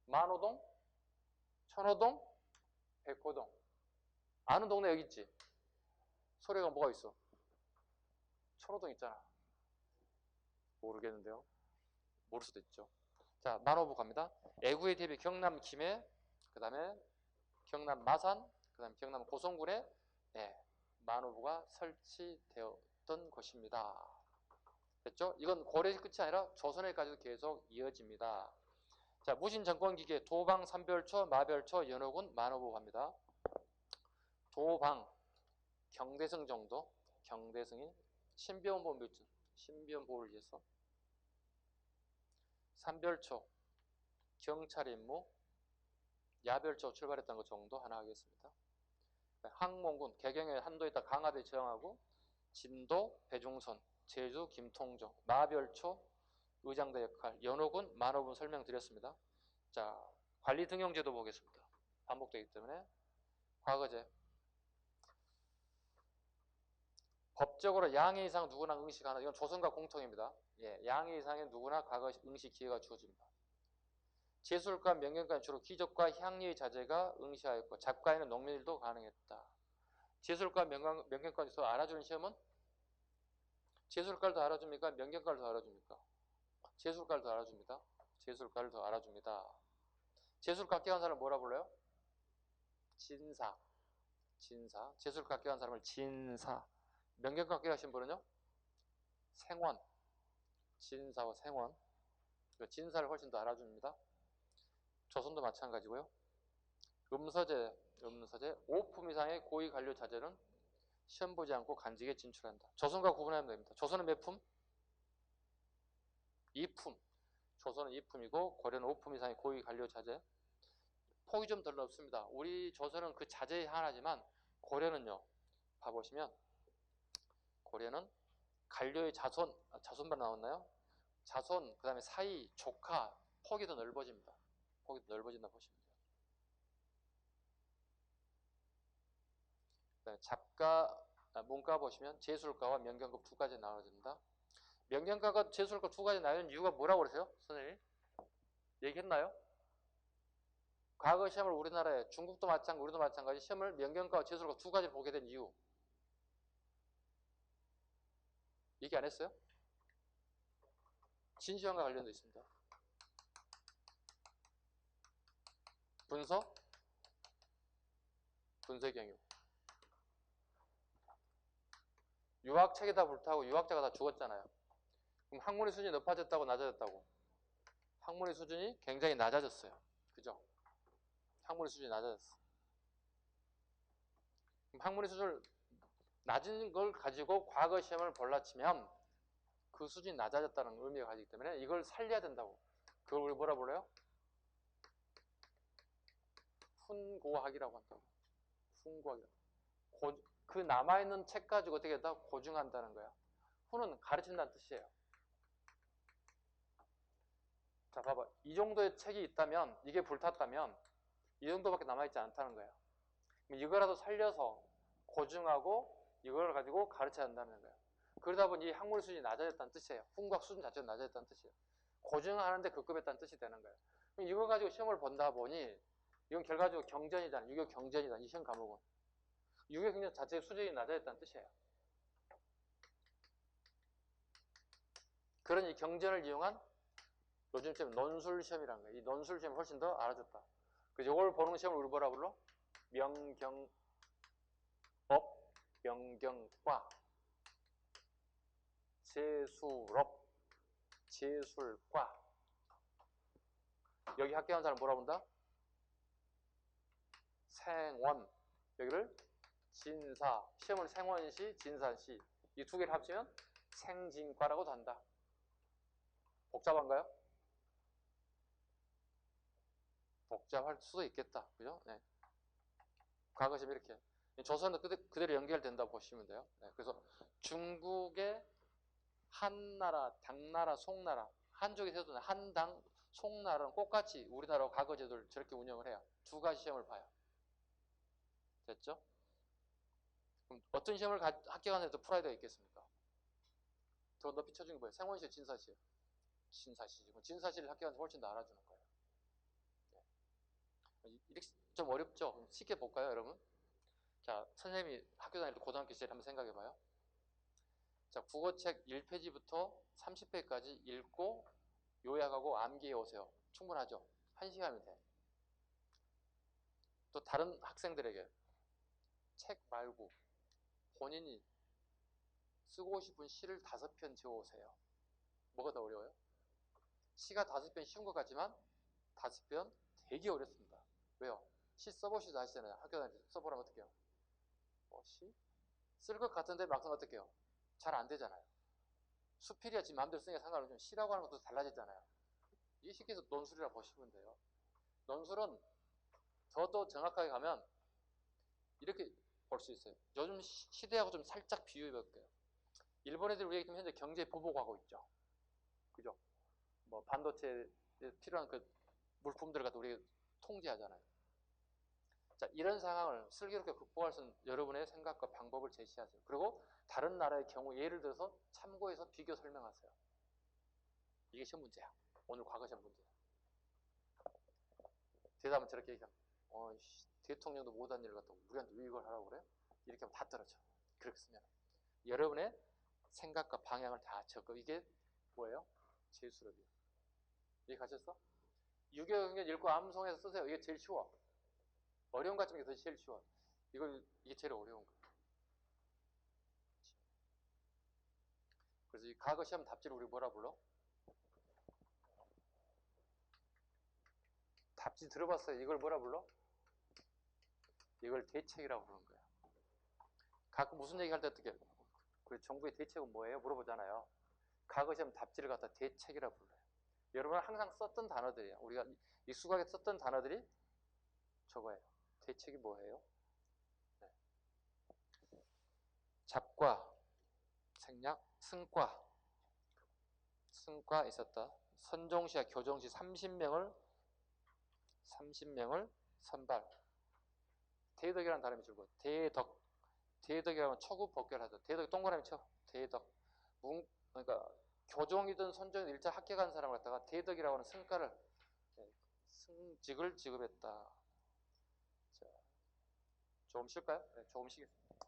만호동, 천호동, 백호동. 아는 동네 여기 있지? 소리가 뭐가 있어? 천호동 있잖아. 모르겠는데요. 모를 수도 있죠. 자, 만호부 갑니다. 애구에 대비 경남 김해, 그 다음에 경남 마산, 그 다음에 경남 고성군에 만호부가 설치되었던 것입니다. 됐죠? 이건 고려의 끝이 아니라 조선에까지도 계속 이어집니다. 자, 무신 정권기계 도방, 삼별초, 마별초, 연호군, 만호부 갑니다. 도방, 경대성 정도, 경대성이 신비원보를 위해서. 삼별초, 경찰 임무, 야별초 출발했던 것 정도 하나 하겠습니다. 항몽군, 개경의 한도에다 강화도에 저항하고, 진도, 배중선, 제주, 김통정, 마별초, 의장대 역할, 연호군, 만호군 설명드렸습니다. 자, 관리 등용제도 보겠습니다. 반복되기 때문에 과거제. 법적으로 양해 이상 누구나 응시 가능. 이건 조선과 공통입니다. 양해 이상의 누구나 과거 응시 기회가 주어집니다. 제술과 명경관 주로 귀족과 향리의 자제가 응시하였고 잡과에는 농민들도 가능했다. 제술과 명경관에서 알아주는 시험은 제술가를 더 알아줍니까? 명경가를 더 알아줍니까? 제술가를 더 알아줍니다. 제술가를 더 알아줍니다. 제술가 합격한 사람을 뭐라 불러요? 진사. 진사. 제술가 합격한 사람을 진사. 명경가 합격하신 분은요? 생원. 진사와 생원. 진사를 훨씬 더 알아줍니다. 조선도 마찬가지고요. 음서제, 없는 서재. 5품 이상의 고위 관료 자재는 시험 보지 않고 간직에 진출한다. 조선과 구분하면 됩니다. 조선은 몇 품? 2품. 조선은 2품이고 고려는 5품 이상의 고위 관료 자재. 폭이 좀 덜 넓습니다. 우리 조선은 그 자재의 하나지만 고려는요. 봐보시면 고려는 관료의 자손, 자손반 나왔나요? 자손, 그 다음에 사이, 조카, 폭이 더 넓어집니다. 폭이 더 넓어진다 보시면 돼요. 그 다음에 잡가, 문과 보시면 재술가와 명경급 두 가지 나눠진다. 명경가가 재술가 두 가지 나뉘는 이유가 뭐라고 그러세요? 선생님? 얘기했나요? 과거 시험을 우리나라에 중국도 마찬가지, 우리도 마찬가지 시험을 명경가와 재술가 두 가지 보게 된 이유 얘기 안 했어요? 진시황과 관련도 있습니다. 분서, 분서의 경유. 유학책에다 불타고 유학자가 다 죽었잖아요. 그럼 학문의 수준이 높아졌다고 낮아졌다고? 학문의 수준이 굉장히 낮아졌어요. 그죠? 학문의 수준이 낮아졌어. 그럼 학문의 수준을 낮은 걸 가지고 과거 시험을 볼라치면 그 수준이 낮아졌다는 의미가 가지기 때문에 이걸 살려야 된다고. 그걸 우리 뭐라 불러요? 훈고학이라고 한다고. 훈고학이라고. 그 남아있는 책 가지고 어떻게 했다? 고증한다는 거야. 훈은 가르친다는 뜻이에요. 자, 봐봐. 이 정도의 책이 있다면, 이게 불탔다면 이 정도밖에 남아있지 않다는 거예요. 이거라도 살려서 고증하고 이걸 가지고 가르쳐야 한다는 거예요. 그러다 보니 이 학문 수준이 낮아졌다는 뜻이에요. 훈과학 수준 자체가 낮아졌다는 뜻이에요. 고증하는데 급급했다는 뜻이 되는 거예요. 그럼 이걸 가지고 시험을 본다 보니 이건 결과적으로 경전이잖아요. 유교 경전이다. 이 시험 과목은. 유교 경전 자체의 수준이 낮아졌다는 뜻이에요. 그런 이 경전을 이용한 요즘 시험 논술 시험이라는 거예요. 이 논술 시험이 훨씬 더 알아졌다. 그래서 이걸 보는 시험을 우리 뭐라 불러? 명경법, 명경과, 재수업, 재술과. 여기 합격한 사람 뭐라 본다? 생원. 여기를 진사. 시험은 생원시, 진사시. 이 두 개를 합치면 생진과라고도 한다. 복잡한가요? 복잡할 수도 있겠다. 그죠? 네. 과거 시험 이렇게. 조선은 그대로 연결된다고 보시면 돼요. 네. 그래서 중국의 한나라, 당나라, 송나라, 한족이 세우던 한당, 송나라는 똑같이 우리나라 과거 제도를 저렇게 운영을 해요. 두 가지 시험을 봐요. 됐죠? 그럼 어떤 시험을 합격한 애도 풀어야 되겠습니까? 더 높이 쳐준 게 뭐예요? 생원시요, 진사시요? 진사시죠. 진사시를 합격한 애 훨씬 더 알아주는 거예요. 네. 이렇게 좀 어렵죠? 그럼 쉽게 볼까요, 여러분? 자, 선생님이 학교 다닐 때 고등학교 시절 한번 생각해 봐요. 자, 국어책 1페이지부터 30페이지까지 읽고 요약하고 암기해 오세요. 충분하죠? 1시간이면 돼. 또 다른 학생들에게 책 말고 본인이 쓰고 싶은 시를 5편 지어오세요. 뭐가 더 어려워요? 시가 5편 쉬운 것 같지만 5편 되게 어렵습니다. 왜요? 시 써보시도 아시잖아요. 학교 다닐 때 써보라면 어떻게 해요? 시? 쓸 것 같은데 막상 어떻게 해요? 잘 안 되잖아요. 수필이야 지금 마음대로 쓰니까 상관없지만 시라고 하는 것도 달라지잖아요. 이게 쉽게 해서 논술이라고 보시면 돼요. 논술은 더 정확하게 가면 이렇게 볼 수 있어요. 요즘 시대하고 좀 살짝 비교해 볼게요. 일본 애들 우리가 지금 현재 경제 보복하고 있죠. 그죠? 뭐 반도체에 필요한 그 물품들을 갖다 우리가 통제하잖아요. 자, 이런 상황을 슬기롭게 극복할 수 있는 여러분의 생각과 방법을 제시하세요. 그리고 다른 나라의 경우 예를 들어서 참고해서 비교 설명하세요. 이게 시험 문제야. 오늘 과거 시험 문제야. 대답은 저렇게 얘기하면 대통령도 못한 일을 갖다 우리한테 왜 이걸 하라고 그래? 이렇게 하면 다 떨어져. 그렇게 쓰면 여러분의 생각과 방향을 다 적고 이게 뭐예요? 재수업이에요. 이해 가셨어? 유교경전 읽고 암송해서 쓰세요. 이게 제일 쉬워. 어려운 것 같지만 이게 제일 쉬워. 이게 제일 어려운 거예요. 그래서 이 과거 시험 답지를 우리 뭐라 불러? 답지 들어봤어요? 이걸 뭐라 불러? 이걸 대책이라고 부르는 거예요. 가끔 무슨 얘기 할 때 어떻게, 그 정부의 대책은 뭐예요? 물어보잖아요. 과거 시험 답지를 갖다 대책이라고 불러요. 여러분 항상 썼던 단어들이에요. 우리가 익숙하게 썼던 단어들이 저거예요. 대책이 뭐예요? 네. 잡과, 생략, 승과. 승과 있었다. 선종시와 교종시 30명을 선발. 대덕이라는 단어이 줄고 대덕. 대덕이라면 초급 복귀를 하죠. 대덕 동그라미 쳐. 대덕. 그러니까 교종이든 선종이든 일자 합격한 사람을 갖다가 대덕이라고 하는 승과를, 승직을 지급했다. 자, 조금 쉴까요? 네, 조금 쉬겠습니다.